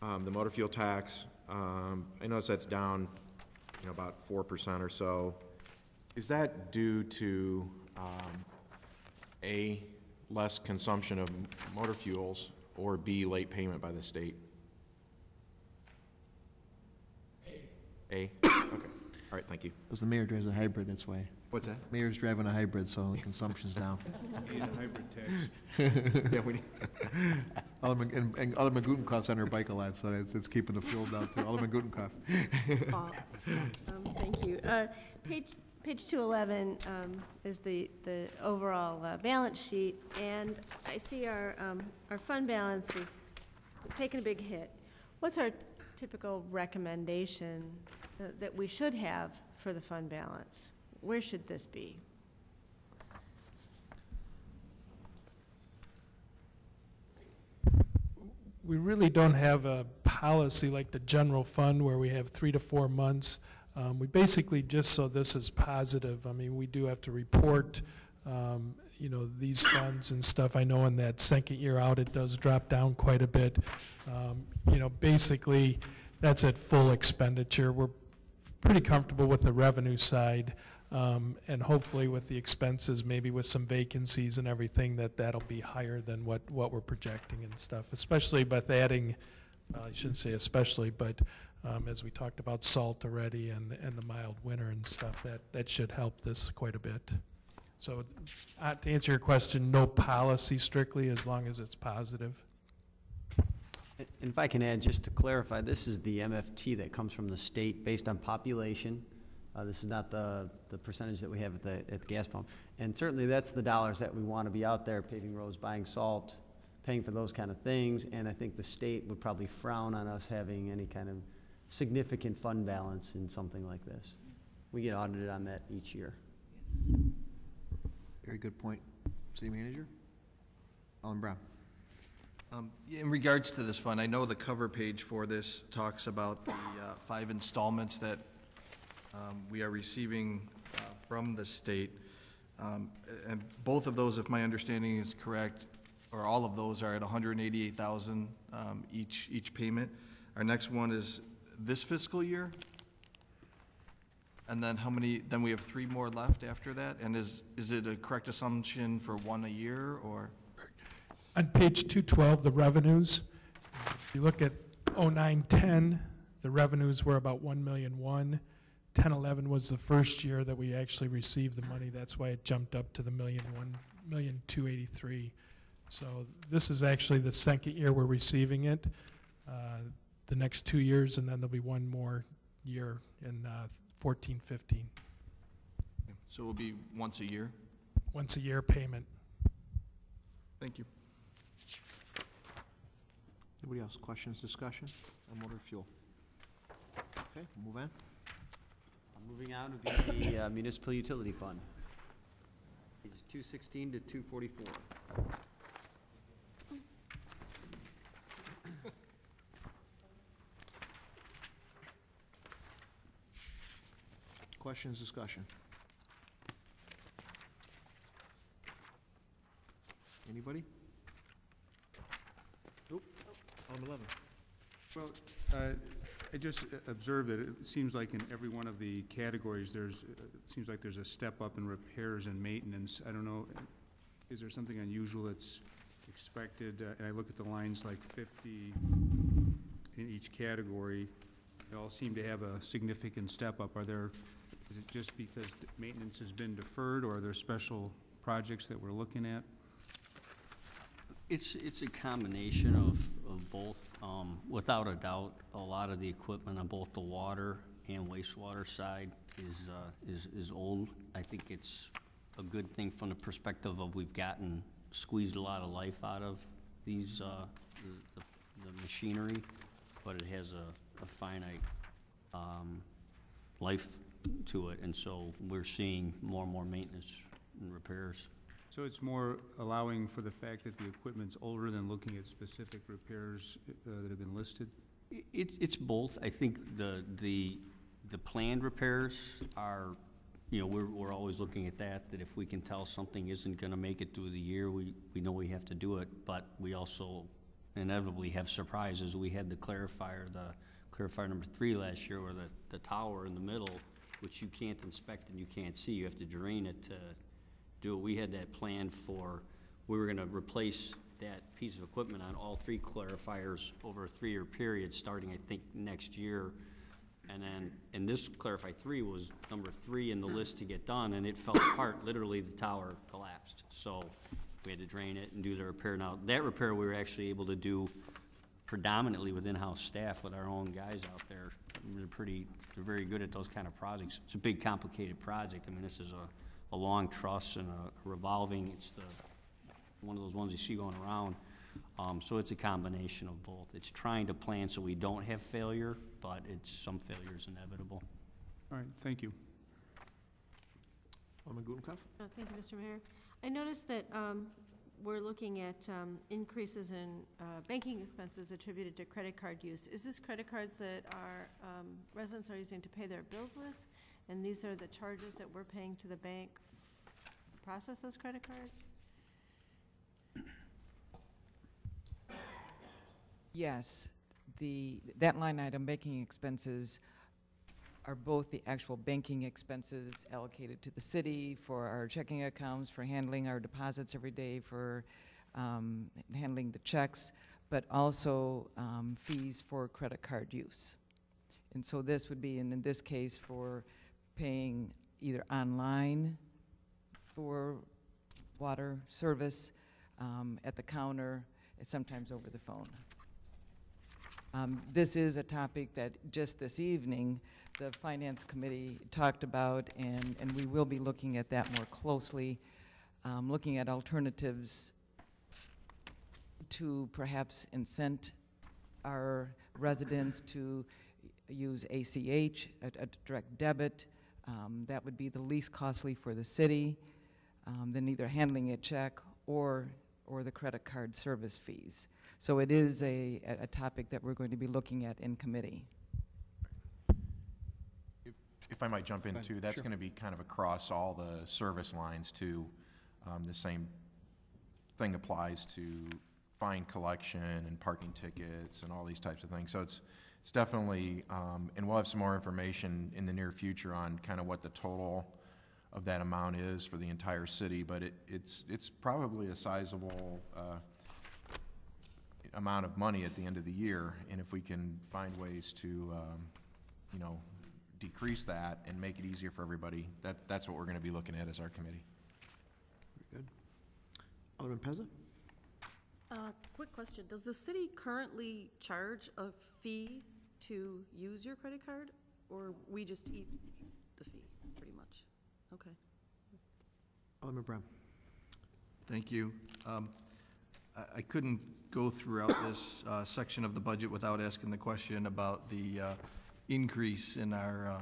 the motor fuel tax, I notice that's down, about 4% or so. Is that due to, A, less consumption of motor fuels, or B, late payment by the state? A? Okay. All right, thank you. Because the mayor drives a hybrid, that's why. What's that? Mayor's driving a hybrid, so the consumption's down. Need a hybrid tax. Yeah, we need. And Alderman Gutenkopf's on her bike a lot, so it's keeping the fuel down too. Alderman Gutenkopf. Thank you. Page 211 is the overall balance sheet, and I see our fund balance is taking a big hit. What's our typical recommendation that we should have for the fund balance? Where should this be? We really don't have a policy like the general fund where we have 3 to 4 months. We basically, just so this is positive, I mean, we do have to report, these funds and stuff. I know in that second year out, it does drop down quite a bit. Basically, that's at full expenditure. We're pretty comfortable with the revenue side, and hopefully with the expenses, maybe with some vacancies and everything, that'll be higher than what we're projecting and stuff, especially with adding, I shouldn't say especially, but as we talked about salt already and the mild winter and stuff, that should help this quite a bit. So to answer your question, no policy strictly, as long as it's positive. And if I can add, just to clarify, this is the MFT that comes from the state based on population. This is not the percentage that we have at the gas pump. And certainly that's the dollars that we want to be out there, paving roads, buying salt, paying for those kind of things. And I think the state would probably frown on us having any kind of significant fund balance in something like this. We get audited on that each year. Very good point. City Manager? Alderman Brown. In regards to this fund, I know the cover page for this talks about the 5 installments that we are receiving from the state. And both of those, if my understanding is correct, or all of those are at $188,000 each payment. Our next one is this fiscal year. And then how many, then we have 3 more left after that? And is it a correct assumption for 1 a year, or? On page 212, the revenues, if you look at 09-10, the revenues were about $1,000,001. 10-11 was the first year that we actually received the money. That's why it jumped up to the $1,283,000. So this is actually the second year we're receiving it. The next 2 years, and then there'll be 1 more year in 14-15. So it will be once a year? Once a year payment. Thank you. Anybody else? Questions, discussion on motor fuel? Okay, we'll move on. Moving on would be the municipal utility fund. Pages 216 to 244. Questions, discussion? Anybody? Nope. Alderman Levin. Well, I just observed that it seems like in every one of the categories, it seems like there's a step up in repairs and maintenance. I don't know, is there something unusual that's expected? And I look at the lines like 50 in each category. They all seem to have a significant step up. Is it just because maintenance has been deferred, or are there special projects that we're looking at? It's a combination of both. Without a doubt, a lot of the equipment on both the water and wastewater side is old. I think it's a good thing from the perspective of we've squeezed a lot of life out of these the machinery, but it has a finite life to it, and so we're seeing more and more maintenance and repairs. So it's more allowing for the fact that the equipment's older than looking at specific repairs that have been listed? It's both. I think the planned repairs are, we're always looking at that if we can tell something isn't gonna make it through the year, we know we have to do it, but we also inevitably have surprises. We had the clarifier number 3 last year, where the tower in the middle, which you can't inspect and you can't see, you have to drain it to do it. We had that planned we were gonna replace that piece of equipment on all 3 clarifiers over a 3-year period, starting, I think, next year. And this Clarify 3 was number 3 in the list to get done, and it fell apart. Literally, the tower collapsed. So we had to drain it and do the repair. Now, that repair we were actually able to do predominantly with in-house staff, with our own guys out there. They're very good at those kind of projects. It's a big, complicated project. I mean, this is a long truss and a revolving. It's one of those ones you see going around. So it's a combination of both. It's trying to plan so we don't have failure, but some failure is inevitable. All right, thank you. Alderman Gutenkopf? Thank you, Mr. Mayor. I noticed that we're looking at increases in banking expenses attributed to credit card use. Is this credit cards that our residents are using to pay their bills with? And these are the charges that we're paying to the bank to process those credit cards? Yes, that line item, banking expenses, are both the actual banking expenses allocated to the city for our checking accounts, for handling our deposits every day, for handling the checks, but also fees for credit card use. And so this would be, in this case, for paying either online for water service, at the counter, and sometimes over the phone. This is a topic that just this evening the Finance Committee talked about, and we will be looking at that more closely, looking at alternatives to perhaps incent our residents to use ACH, a direct debit. That would be the least costly for the city than either handling a check or the credit card service fees. So it is a topic that we're going to be looking at in committee. If I might jump in too, that's going to be kind of across all the service lines too. The same thing applies to fine collection and parking tickets and all these types of things. So it's definitely, and we'll have some more information in the near future on kind of what the total of that amount is for the entire city, but it's probably a sizable amount of money at the end of the year, and if we can find ways to, decrease that and make it easier for everybody, that's what we're going to be looking at as our committee. Very good. Alderman Pezza? Quick question. Does the city currently charge a fee to use your credit card, or we just eat the fee, pretty much? Okay. Alderman Brown? Thank you. I couldn't go throughout this section of the budget without asking the question about the increase in our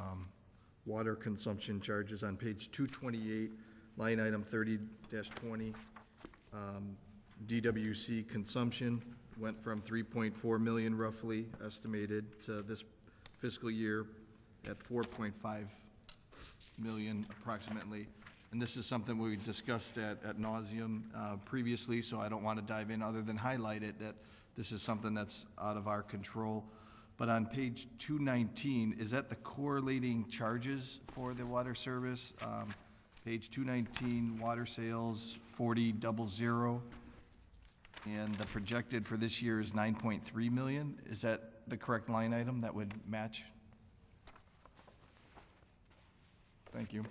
water consumption charges on page 228, line item 30-20, DWC consumption went from 3.4 million roughly estimated to this fiscal year at 4.5 million approximately. And this is something we discussed at nauseum previously, so I don't want to dive in other than highlight it, that this is something that's out of our control. But on page 219, is that the correlating charges for the water service? Page 219, water sales, 40,000, and the projected for this year is 9.3 million. Is that the correct line item that would match? Thank you.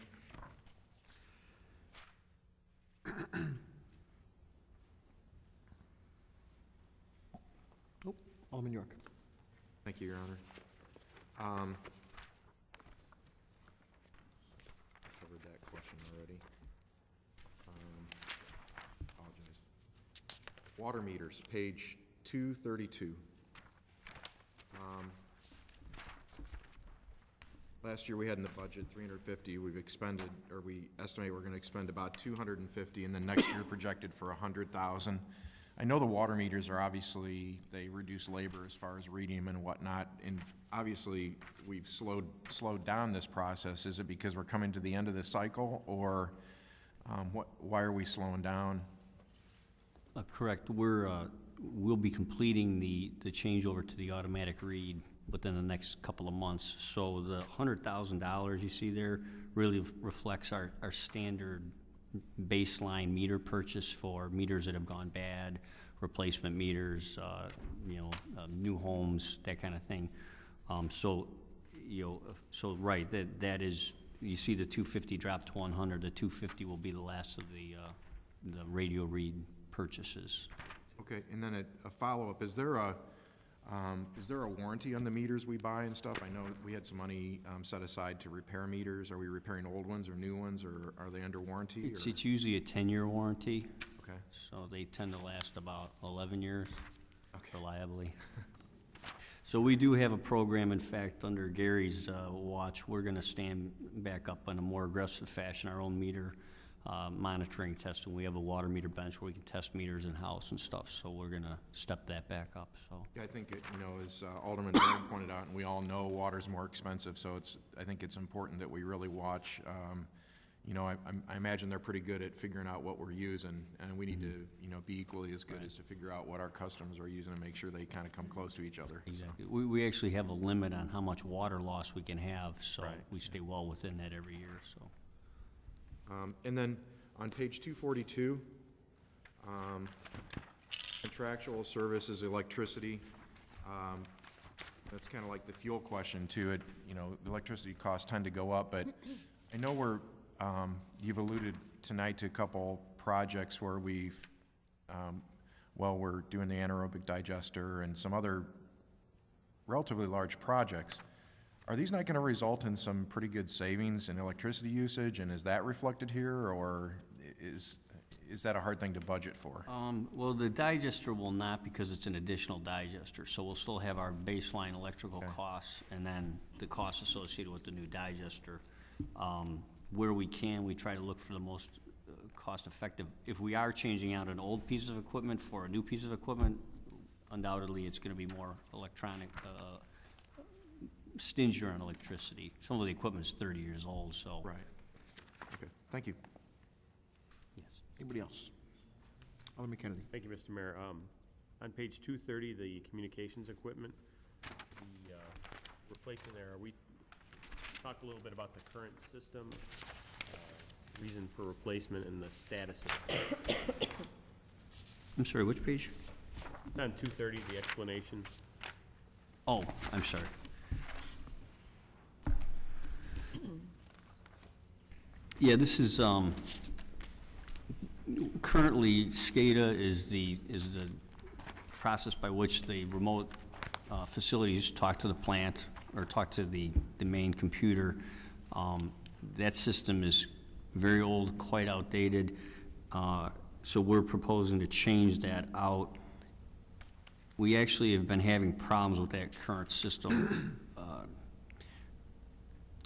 Alderman York. Thank you, Your Honor. Covered that question already. Apologize. Water meters, page 232. Last year we had in the budget 350. We've expended, or we estimate we're going to expend about 250, and then next year projected for 100,000. I know the water meters are obviously, they reduce labor as far as reading them and whatnot, and obviously we've slowed down this process. Is it because we're coming to the end of this cycle, or why are we slowing down? Correct. We'll be completing the changeover to the automatic read within the next couple of months. So the $100,000 you see there really reflects our standard baseline meter purchase for meters that have gone bad, replacement meters, new homes, that kind of thing. So right, that is, you see the 250 drop to 100. The 250 will be the last of the radio read purchases. Okay, and then a follow-up. Is there a warranty on the meters we buy and stuff? I know we had some money set aside to repair meters. Are we repairing old ones or new ones, or are they under warranty? It's usually a 10-year warranty. Okay. So they tend to last about 11 years, okay, reliably. So we do have a program, in fact, under Gary's watch. We're going to stand back up in a more aggressive fashion, our own meter monitoring testing. We have a water meter bench where we can test meters in-house and stuff, so we're going to step that back up. So yeah, I think, as Alderman Brown pointed out, and we all know water's more expensive, so I think it's important that we really watch. I imagine they're pretty good at figuring out what we're using, and we need to, be equally as good as to figure out what our customers are using and make sure they kind of come close to each other. Exactly. We actually have a limit on how much water loss we can have, so we stay well within that every year. So. And then on page 242, contractual services, electricity. That's kind of like the fuel question too. The electricity costs tend to go up, but I know you've alluded tonight to a couple projects where we're doing the anaerobic digester and some other relatively large projects. Are these not going to result in some pretty good savings in electricity usage, and is that reflected here, or is that a hard thing to budget for? Well, the digester will not, because it's an additional digester, so we'll still have our baseline electrical costs and then the costs associated with the new digester. Where we can, we try to look for the most cost-effective. If we are changing out an old piece of equipment for a new piece of equipment, undoubtedly it's going to be more electronic, stingier on electricity. Some of the equipment is 30 years old, so. Right. Okay, thank you. Yes. Anybody else? Alderman Kennedy. Thank you, Mr. Mayor. On page 230, the communications equipment, the replacement there, we talked a little bit about the current system, reason for replacement, and the status of it. I'm sorry, which page? It's on 230, the explanation. Oh, I'm sorry. Yeah, this is, currently SCADA is the process by which the remote facilities talk to the plant or talk to the main computer. That system is very old, quite outdated, so we're proposing to change that out. We actually have been having problems with that current system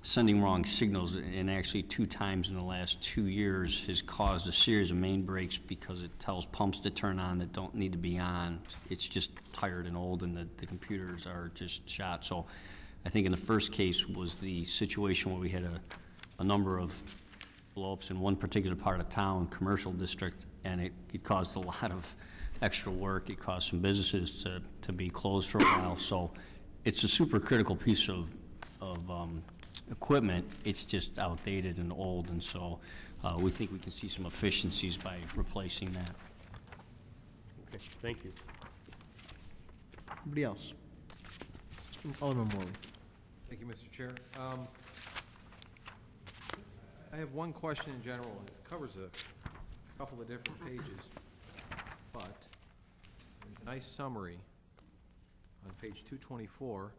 sending wrong signals, and actually 2 times in the last 2 years has caused a series of main breaks because it tells pumps to turn on that don't need to be on. It's just tired and old, and the computers are just shot. So I think in the first case was the situation where we had a number of blow-ups in one particular part of town, commercial district, and it caused a lot of extra work. It caused some businesses to be closed for a while. So it's a super critical piece of equipment. It's just outdated and old, and so we think we can see some efficiencies by replacing that. Okay, thank you. Anybody else? Alderman Morley. Thank you, Mr. Chair. I have one question in general. It covers a couple of different pages, but there's a nice summary on page 224.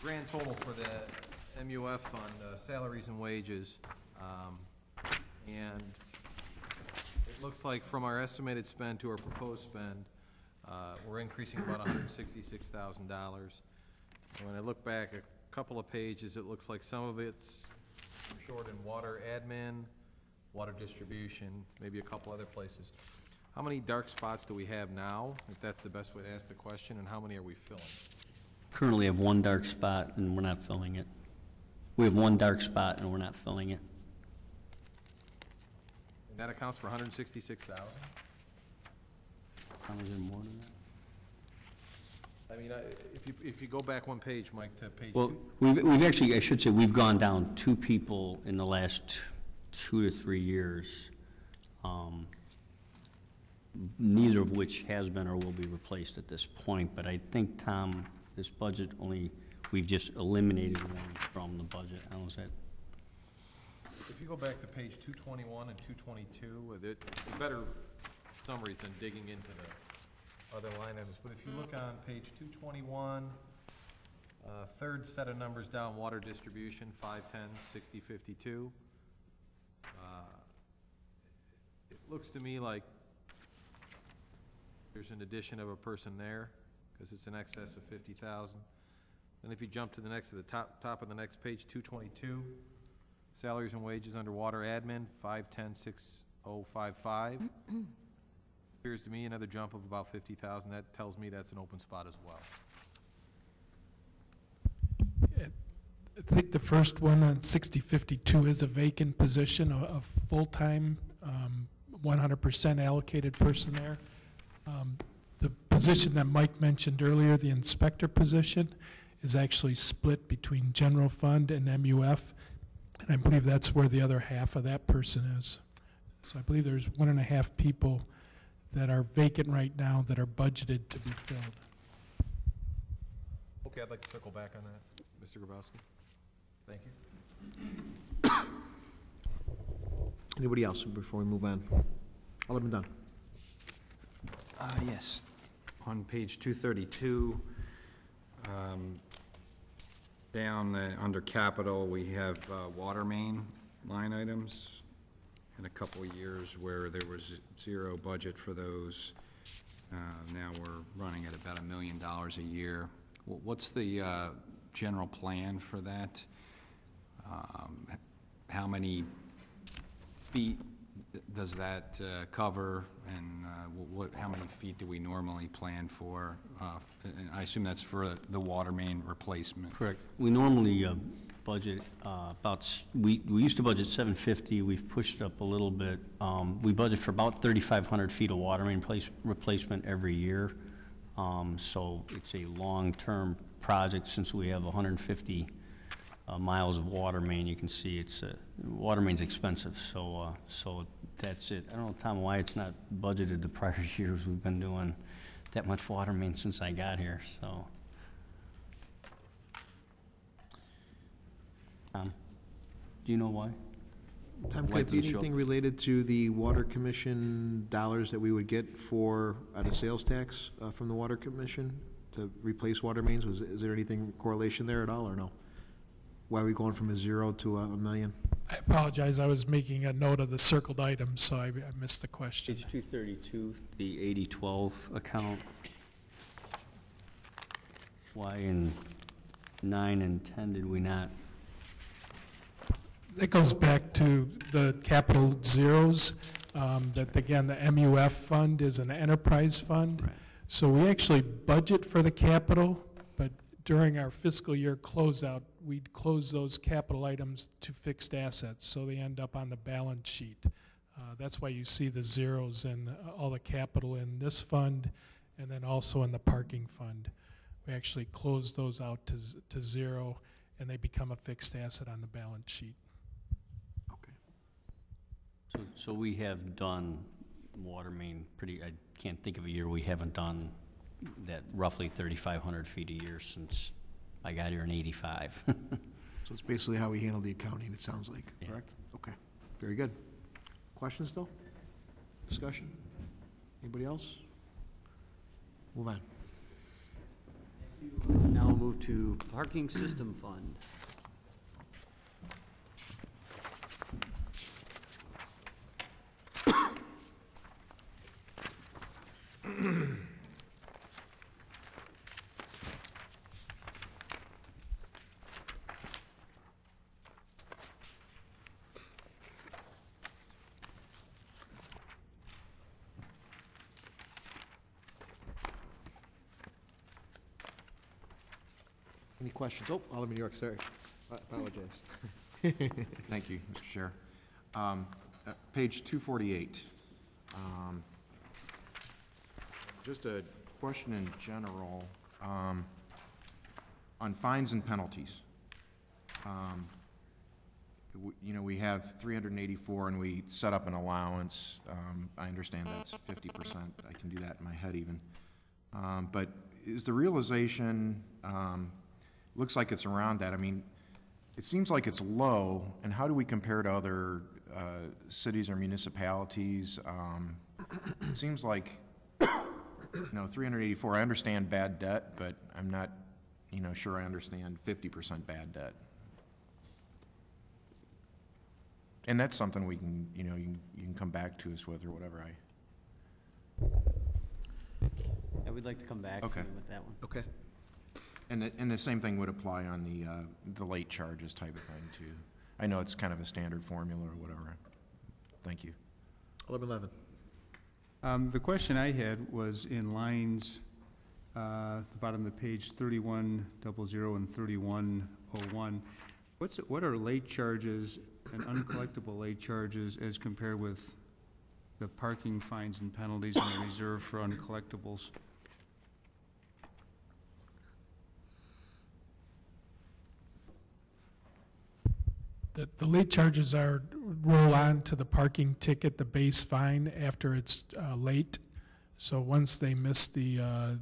Grand total for the MUF on salaries and wages, and it looks like from our estimated spend to our proposed spend, we're increasing about $166,000. When I look back a couple of pages, it looks like some of it's short in water admin, water distribution, maybe a couple other places. How many dark spots do we have now, if that's the best way to ask the question, and how many are we filling? Currently have 1 dark spot, and we're not filling it. We have 1 dark spot, and we're not filling it. And that accounts for $166,000? How is it more than that? I mean, if you go back one page, Mike, to page Well, 2. we've actually, I should say, we've gone down 2 people in the last 2 to 3 years, neither of which has been or will be replaced at this point. But I think, Tom, this budget we've just eliminated 1 from the budget. How is that? If you go back to page 221 and 222, it's better summaries than digging into the other line items. But if you look on page 221, third set of numbers down, water distribution, 510, 60, 52. It looks to me like there's an addition of a person there, because it's in excess of 50,000. Then if you jump to the top of the next page, 222, salaries and wages under water admin, 510, 6055. Appears to me another jump of about 50,000. That tells me that's an open spot as well. I think the first one on 6052 is a vacant position, a full-time, 100% allocated person there. The position that Mike mentioned earlier, the inspector position, is actually split between general fund and MUF, and I believe that's where the other half of that person is. So I believe there's 1.5 people that are vacant right now that are budgeted to be filled. Okay, I'd like to circle back on that, Mr. Grabowski. Thank you. Anybody else before we move on? Alderman Dunn. Yes. On page 232, down under capital, we have water main line items, and a couple of years where there was 0 budget for those. Now we're running at about $1 million a year. What's the general plan for that? How many feet does that cover, and how many feet do we normally plan for? And I assume that's for the water main replacement. Correct. We normally budget we used to budget 750. We've pushed up a little bit. We budget for about 3,500 feet of water main replacement every year. So it's a long-term project. Since we have 150 miles of water main, you can see it's water main's expensive. So that's it. I don't know, Tom, why it's not budgeted the prior years. We've been doing that much water main since I got here. So, Tom, do you know why? Tom, Why could it be doesn't show up? anything related to the water commission dollars that we would get out of sales tax from the water commission to replace water mains? Is there anything correlation there at all, or no? Why are we going from a 0 to $1 million? I apologize, I was making a note of the circled items, so I missed the question. Page 232, the 8012 account. Why in 9 and 10 did we not? That goes back to the capital zeros, that again, the MUF fund is an enterprise fund. Right. So we actually budget for the capital, but during our fiscal year closeout, we'd close those capital items to fixed assets, so they end up on the balance sheet. That's why you see the zeros in all the capital in this fund, and then also in the parking fund. We actually close those out to zero, and they become a fixed asset on the balance sheet. So we have done water main I can't think of a year we haven't done that roughly 3,500 feet a year since I got here in '85. So it's basically how we handle the accounting, it sounds like, correct? Okay, very good. Questions still? Discussion? Anybody else? Move on. Now we'll move to parking system fund. Any questions? Oh, Alderman York, sorry. I apologize. Thank you, Mr. Chair. Page 248. Just a question in general on fines and penalties. You know, we have 384 and we set up an allowance. I understand that's 50%. I can do that in my head even. But is the realization, looks like it's around that. I mean, it seems like it's low, and how do we compare to other cities or municipalities? It seems like, you know, 384, I understand bad debt, but I'm not, you know, sure I understand 50% bad debt. And that's something we can, you know, you can come back to us with or whatever. I would like to come back to you with that one. Okay. And the same thing would apply on the late charges type of thing too. I know it's kind of a standard formula or whatever. Thank you. Alderman Levin. The question I had was in lines, the bottom of the page 3100 and 3101. What are late charges and uncollectible late charges as compared with the parking fines and penalties and the reserve for uncollectibles? The late charges roll on to the parking ticket, the base fine, after it's late. So once they miss the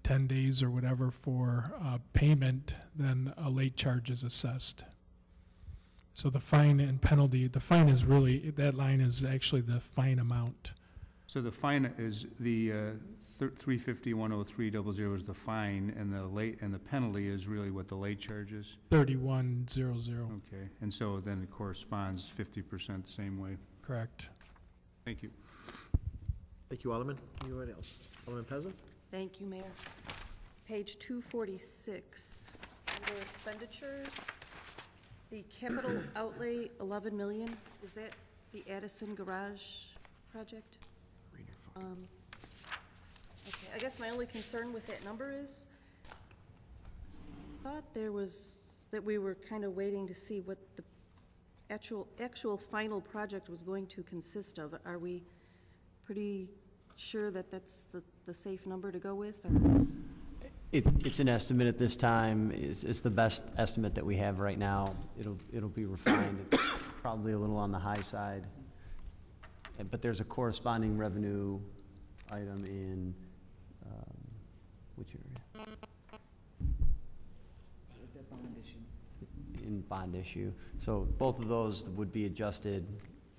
10 days or whatever for payment, then a late charge is assessed. So the fine and penalty, the fine is really, that line is actually the fine amount. So the fine is the 350-103-00 is the fine, and the penalty is really what the late charge is? 3100. Okay, and so then it corresponds 50% the same way. Correct. Thank you. Thank you, Alderman. Anybody else? Alderman Pezza? Thank you, Mayor. Page 246, under expenditures, the capital outlay, 11 million. Is that the Addison Garage project? Okay, I guess my only concern with that number is, I thought that we were kind of waiting to see what the actual final project was going to consist of. Are we pretty sure that that's the safe number to go with, or? It's an estimate at this time. It's the best estimate that we have right now. It'll be refined. It's probably a little on the high side. But there's a corresponding revenue item in, which area? In bond issue. So both of those would be adjusted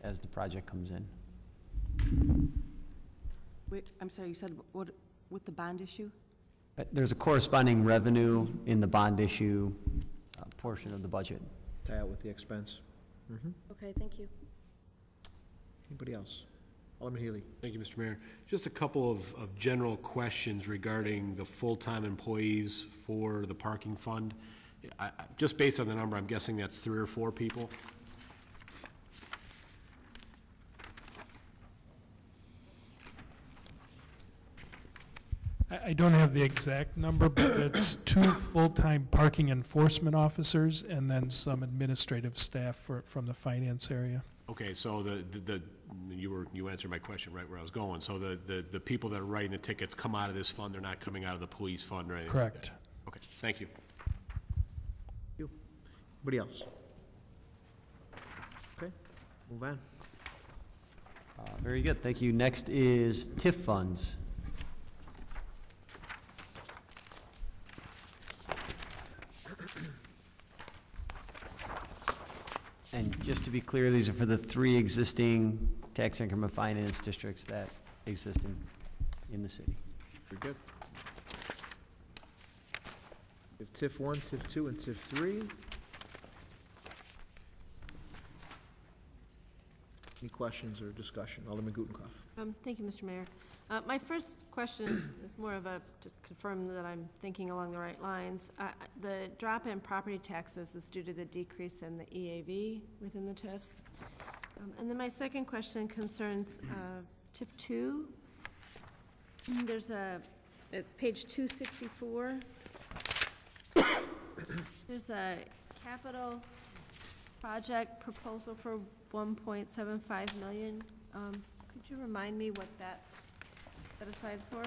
as the project comes in. Wait, I'm sorry, you said what, with the bond issue? There's a corresponding revenue in the bond issue portion of the budget. Tie out with the expense. Okay, thank you. Anybody else? Alderman Healy. Thank you, Mr. Mayor. Just a couple of general questions regarding the full-time employees for the parking fund. Just based on the number, I'm guessing that's 3 or 4 people. I don't have the exact number, but it's 2 full-time parking enforcement officers and then some administrative staff from the finance area. Okay, so you answered my question right where I was going. So the people that are writing the tickets come out of this fund, they're not coming out of the police fund or anything like Correct. that? Okay, thank you. Anybody else? Okay, move on. Very good, thank you. Next is TIF funds. And just to be clear, these are for the 3 existing tax increment finance districts that exist in the city. Very good. We have TIF 1, TIF 2, and TIF 3. Any questions or discussion? Alderman Gutenkopf. Thank you, Mr. Mayor. My first question is more of a, just confirm that I'm thinking along the right lines. The drop in property taxes is due to the decrease in the EAV within the TIFs. And then my second question concerns TIF 2. It's page 264. There's a capital project proposal for $1.75 million. Could you remind me what that's set aside for?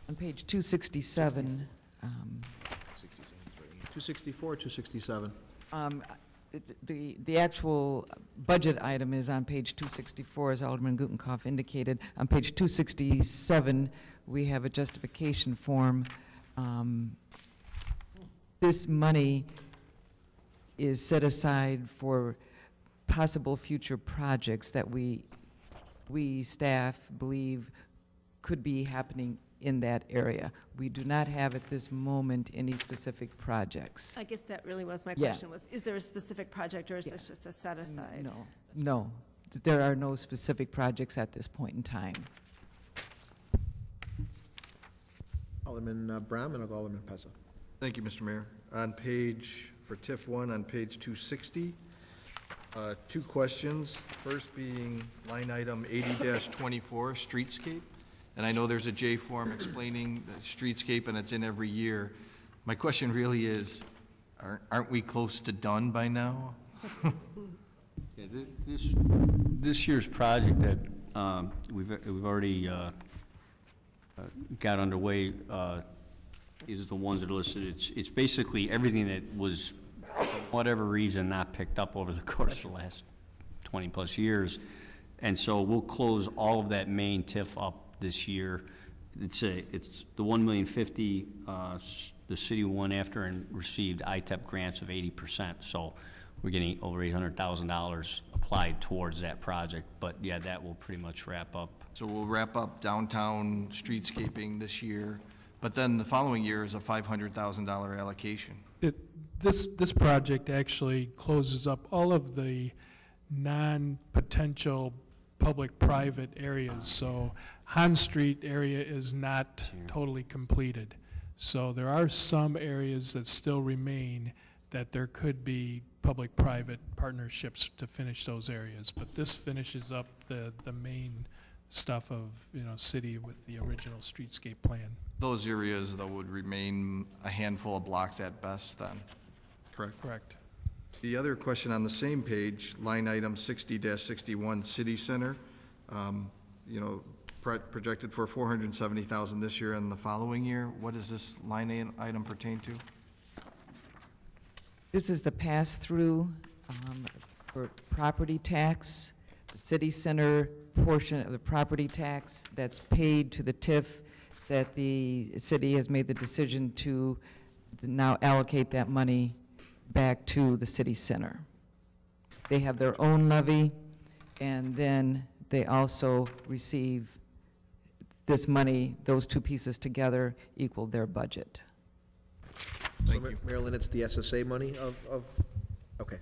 On page 267, 264, 267. the actual budget item is on page 264, as Alderman Gutenkopf indicated. On page 267, we have a justification form. This money is set aside for possible future projects that we staff believe could be happening in that area. We do not have at this moment any specific projects. I guess that really was my Yeah. question, was, is there a specific project, or is this just a set aside? No, there are no specific projects at this point in time. Alderman Brown and Alderman Pezza. Thank you, Mr. Mayor. On page, for TIF 1, on page 260, 2 questions. First being line item 80-24, streetscape. And I know there's a J form explaining the streetscape, and it's in every year. My question really is, aren't we close to done by now? Yeah, this year's project that we've already got underway is the ones that are listed. It's basically everything that was, for whatever reason, not picked up over the course of the last 20-plus years. And so we'll close all of that main TIF up this year. It's the $1,050,000 the city went after and received ITEP grants of 80%. So we're getting over $800,000 applied towards that project. But yeah, that will pretty much wrap up. So we'll wrap up downtown streetscaping this year, but then the following year is a $500,000 allocation. This project actually closes up all of the non-potential public-private areas. So Han Street area is not totally completed. So there are some areas that still remain that there could be public-private partnerships to finish those areas. But this finishes up the main stuff of, city with the original streetscape plan. Those areas, though, would remain a handful of blocks at best then, correct? Correct. The other question on the same page, line item 60-61, City Center, projected for $470,000 this year and the following year. What does this line item pertain to? This is the pass-through for property tax, the city center portion of the property tax that's paid to the TIF that the city has made the decision to now allocate that money back to the city center. They have their own levy, and then they also receive this money, those two pieces together equal their budget. So Marilyn, it's the SSA money okay.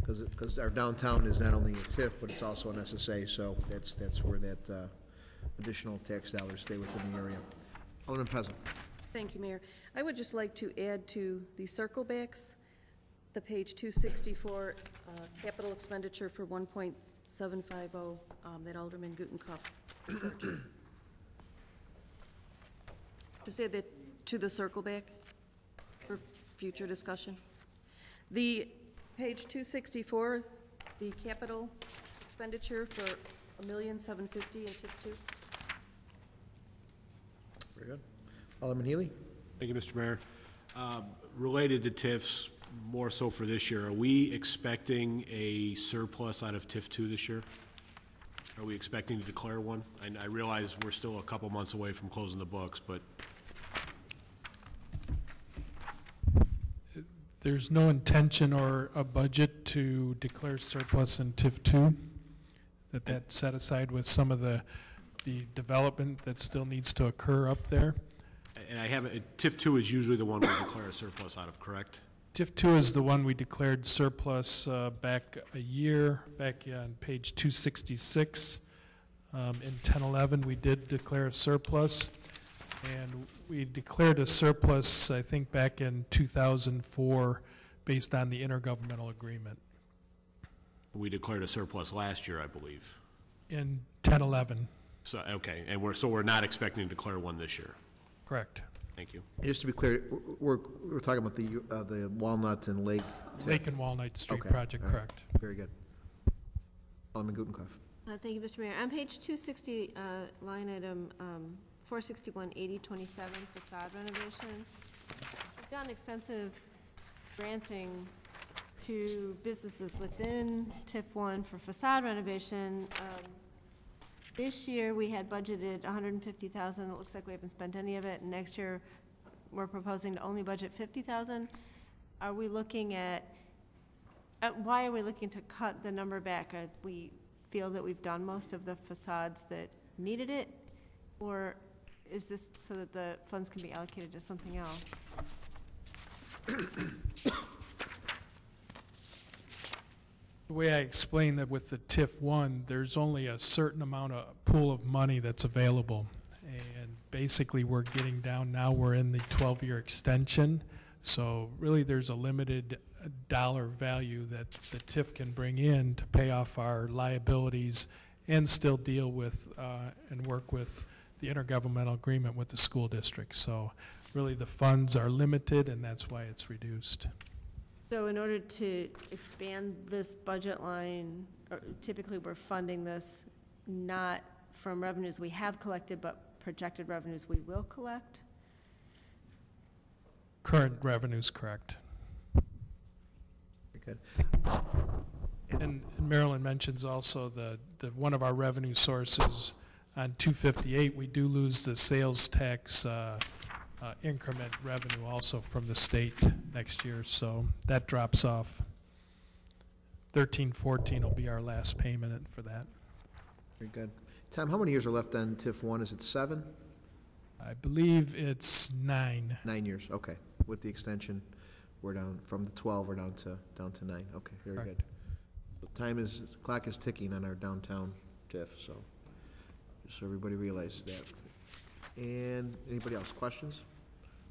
Because our downtown is not only a TIF, but it's also an SSA, so that's where that additional tax dollars stay within the area. Alderman Peasant. Thank you, Mayor. I would just like to add to the circle backs, the page 264, capital expenditure for 1.750, that Alderman Gutenkopf referred to. Just add that to the circle back for future discussion. The page 264, the capital expenditure for $1,750,000 in TIF 2. Very good. Alderman Healy. Thank you, Mr. Mayor. Related to TIFs, more so for this year, are we expecting a surplus out of TIF 2 this year? Are we expecting to declare one? I realize we're still a couple months away from closing the books, but There's no intention or a budget to declare surplus in TIF 2, that's set aside with some of the development that still needs to occur up there. and I have TIF 2 is usually the one we declare a surplus out of, correct? TIF 2 is the one we declared surplus back on page 266. In 1011, we did declare a surplus, and we declared a surplus, I think, back in 2004, based on the intergovernmental agreement. We declared a surplus last year, I believe. In 1011. So, okay, and we're not expecting to declare one this year. Correct. Thank you. And just to be clear, we're talking about the Walnut and Lake. Lake and Walnut Street Okay. project, All right. correct. Very good. Alderman Gutenkopf. Thank you, Mr. Mayor. On page 260, line item 461-8027, facade renovation, we've done extensive granting to businesses within TIF 1 for facade renovation. This year, we had budgeted $150,000. It looks like we haven't spent any of it. And next year, we're proposing to only budget $50,000. Are we looking at why are we looking to cut the number back? We feel that we've done most of the facades that needed it, or is this so that the funds can be allocated to something else? The way I explained that with the TIF 1, there's only a certain amount of pool of money that's available. And basically, we're getting down now, we're in the 12-year extension. So really, there's a limited dollar value that the TIF can bring in to pay off our liabilities and still deal with and work with the intergovernmental agreement with the school district. So really, the funds are limited, and that's why it's reduced. So in order to expand this budget line, typically we're funding this not from revenues we have collected, but projected revenues we will collect? Current revenues, correct. Very good. And Marilyn mentions also the one of our revenue sources on 258, we do lose the sales tax increment revenue also from the state next year, so that drops off. 13-14 will be our last payment for that. Very good. Tom, how many years are left on TIF 1? Is it 7? I believe it's 9. 9 years, okay. With the extension, we're down from the 12, we're down to 9. Okay, very Correct. good. The clock is ticking on our downtown TIF, so just so everybody realizes that. And anybody else, questions?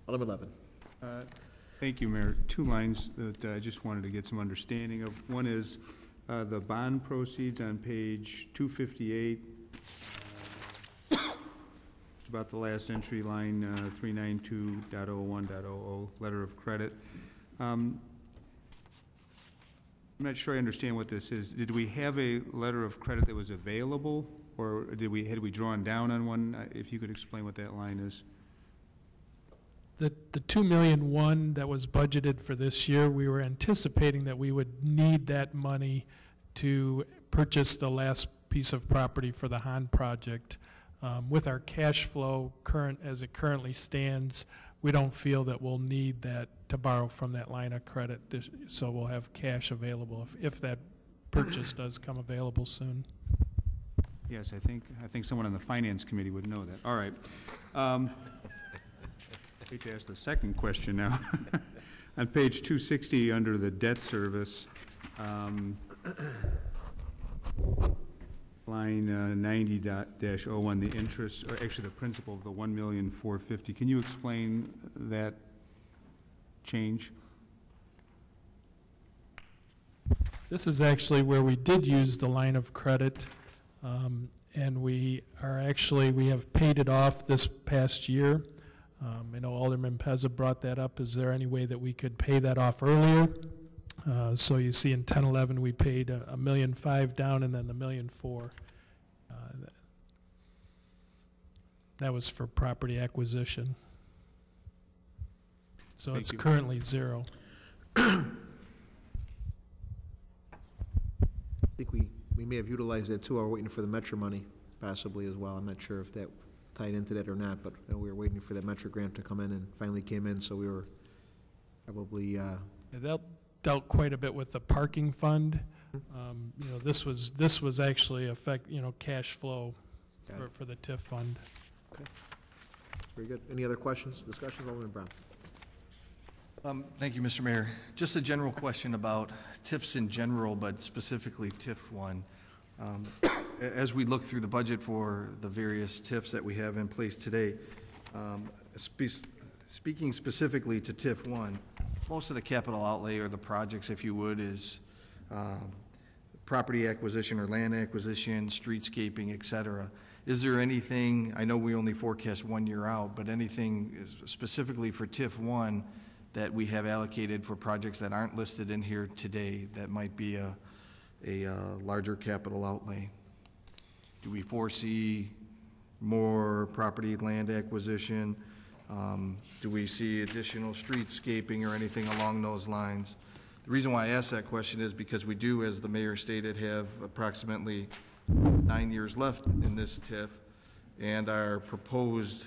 Alderman Levin. Thank you, Mayor. 2 lines that I just wanted to get some understanding of. One is the bond proceeds on page 258. Just about the last entry, line 392.01.00, letter of credit. I'm not sure I understand what this is. Did we have a letter of credit that was available, or had we drawn down on one? If you could explain what that line is. The $2.1 million that was budgeted for this year, we were anticipating that we would need that money to purchase the last piece of property for the Hahn project. With our cash flow as it currently stands, we don't feel that we'll need that to borrow from that line of credit, so we'll have cash available if that purchase does come available soon. Yes, I think someone on the Finance Committee would know that. All right. Hate to ask the second question now. On page 260, under the debt service, line 90-01, the interest, or actually the principal of the $1,450,000. Can you explain that change? This is actually where we did use the line of credit, and we have paid it off this past year. I know Alderman Pezza brought that up. Is there any way that we could pay that off earlier? So you see in 10-11 we paid $1.5 million down, and then the $1.4 million. That was for property acquisition. So it's currently zero. I think we may have utilized that too, or waiting for the Metro money possibly as well. I'm not sure if that tied into that or not, but we were waiting for that Metro grant to come in, and finally came in, so we were probably... That dealt quite a bit with the parking fund. This was actually cash flow for the TIF fund. Okay. Very good. Any other questions, discussions? Alderman Brown. Thank you, Mr. Mayor. Just a general question about TIFs in general, but specifically TIF 1. As we look through the budget for the various TIFs that we have in place today, speaking specifically to TIF 1, most of the capital outlay, or the projects, if you would, is property acquisition or land acquisition, streetscaping, et cetera. Is there anything, I know we only forecast 1 year out, but anything specifically for TIF 1 that we have allocated for projects that aren't listed in here today that might be a larger capital outlay? Do we foresee more property land acquisition? Do we see additional streetscaping or anything along those lines? The reason why I ask that question is because we do, as the mayor stated, have approximately 9 years left in this TIF, and our proposed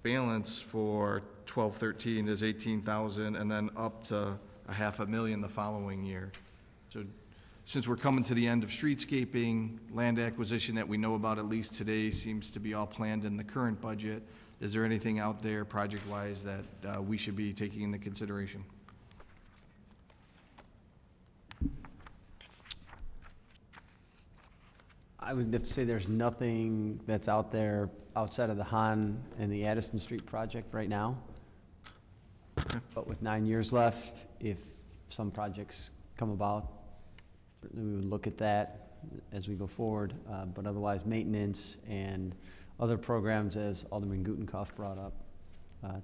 balance for 12-13 is $18,000, and then up to $500,000 the following year. So since we're coming to the end of streetscaping, land acquisition that we know about at least today seems to be all planned in the current budget. Is there anything out there project-wise that we should be taking into consideration? I would have to say there's nothing that's out there outside of the Hahn and the Addison Street project right now. But with 9 years left, if some projects come about, certainly we would look at that as we go forward. But otherwise, maintenance and other programs, as Alderman Gutenkopf brought up,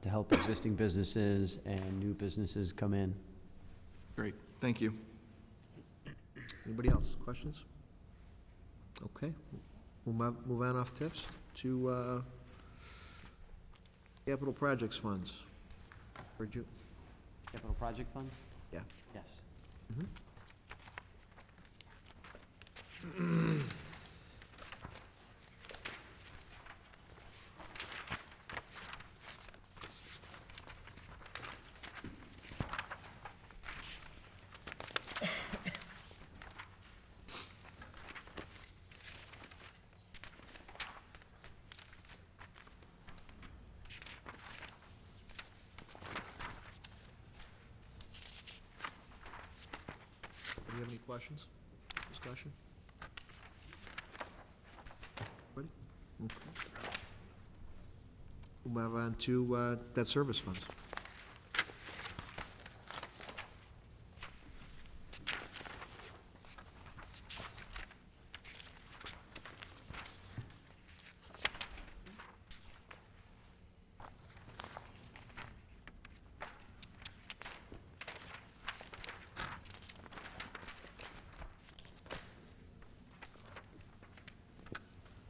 to help existing businesses and new businesses come in. Great, thank you. Anybody else? Questions? Okay, we'll move on off TIFs to capital projects funds. Where'd you? Capital project funds? Yeah. Yes. Do you have any questions, discussion? Ready? Okay. We'll move on to debt service funds.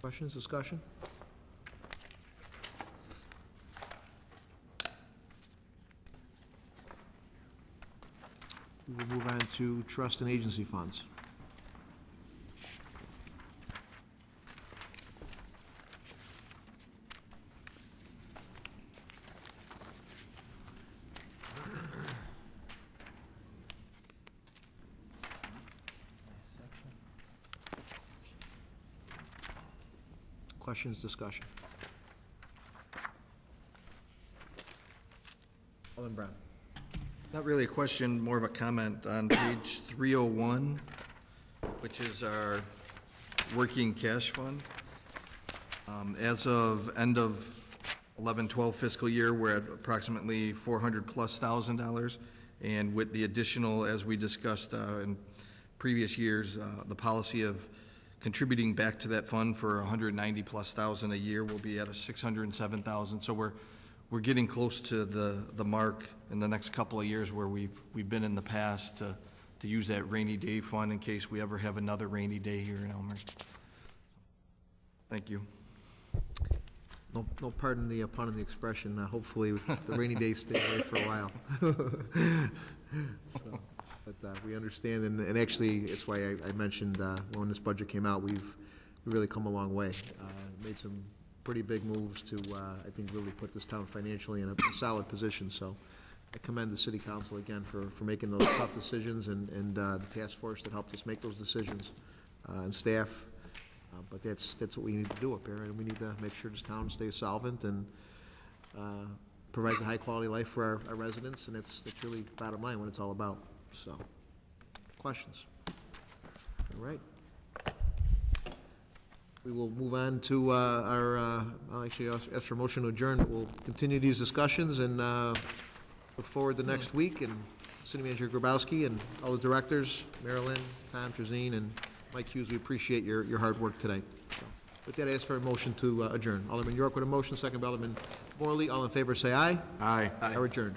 Questions, discussion? We will move on to trust and agency funds. Questions, discussion? Alderman Brown. Not really a question, more of a comment on page 301, which is our working cash fund. As of end of 11-12 fiscal year, we're at approximately $400,000+, and with the additional, as we discussed in previous years, the policy of contributing back to that fund for $190,000+ a year, will be at a $607,000. So we're getting close to the mark in the next couple of years where we've been in the past to use that rainy day fund in case we ever have another rainy day here in Elmhurst. Thank you. No pardon the pun on the expression. Hopefully, the rainy days stay away for a while. So, but we understand, and actually, it's why I mentioned when this budget came out, we've really come a long way. Made some pretty big moves to, I think, really put this town financially in a solid position. So I commend the city council again for making those tough decisions, and the task force that helped us make those decisions, and staff. But that's what we need to do up here, and we need to make sure this town stays solvent and provides a high-quality life for our residents, and that's really bottom line what it's all about. So, questions? All right. We will move on to I'll actually ask for a motion to adjourn. We'll continue these discussions and look forward to next week, and City Manager Grabowski and all the directors, Marilyn, Tom, Trezine, and Mike Hughes, we appreciate your hard work tonight. So, with that, I ask for a motion to adjourn. Alderman York with a motion, second by Alderman Morley. All in favor, say aye. Aye. Are adjourned.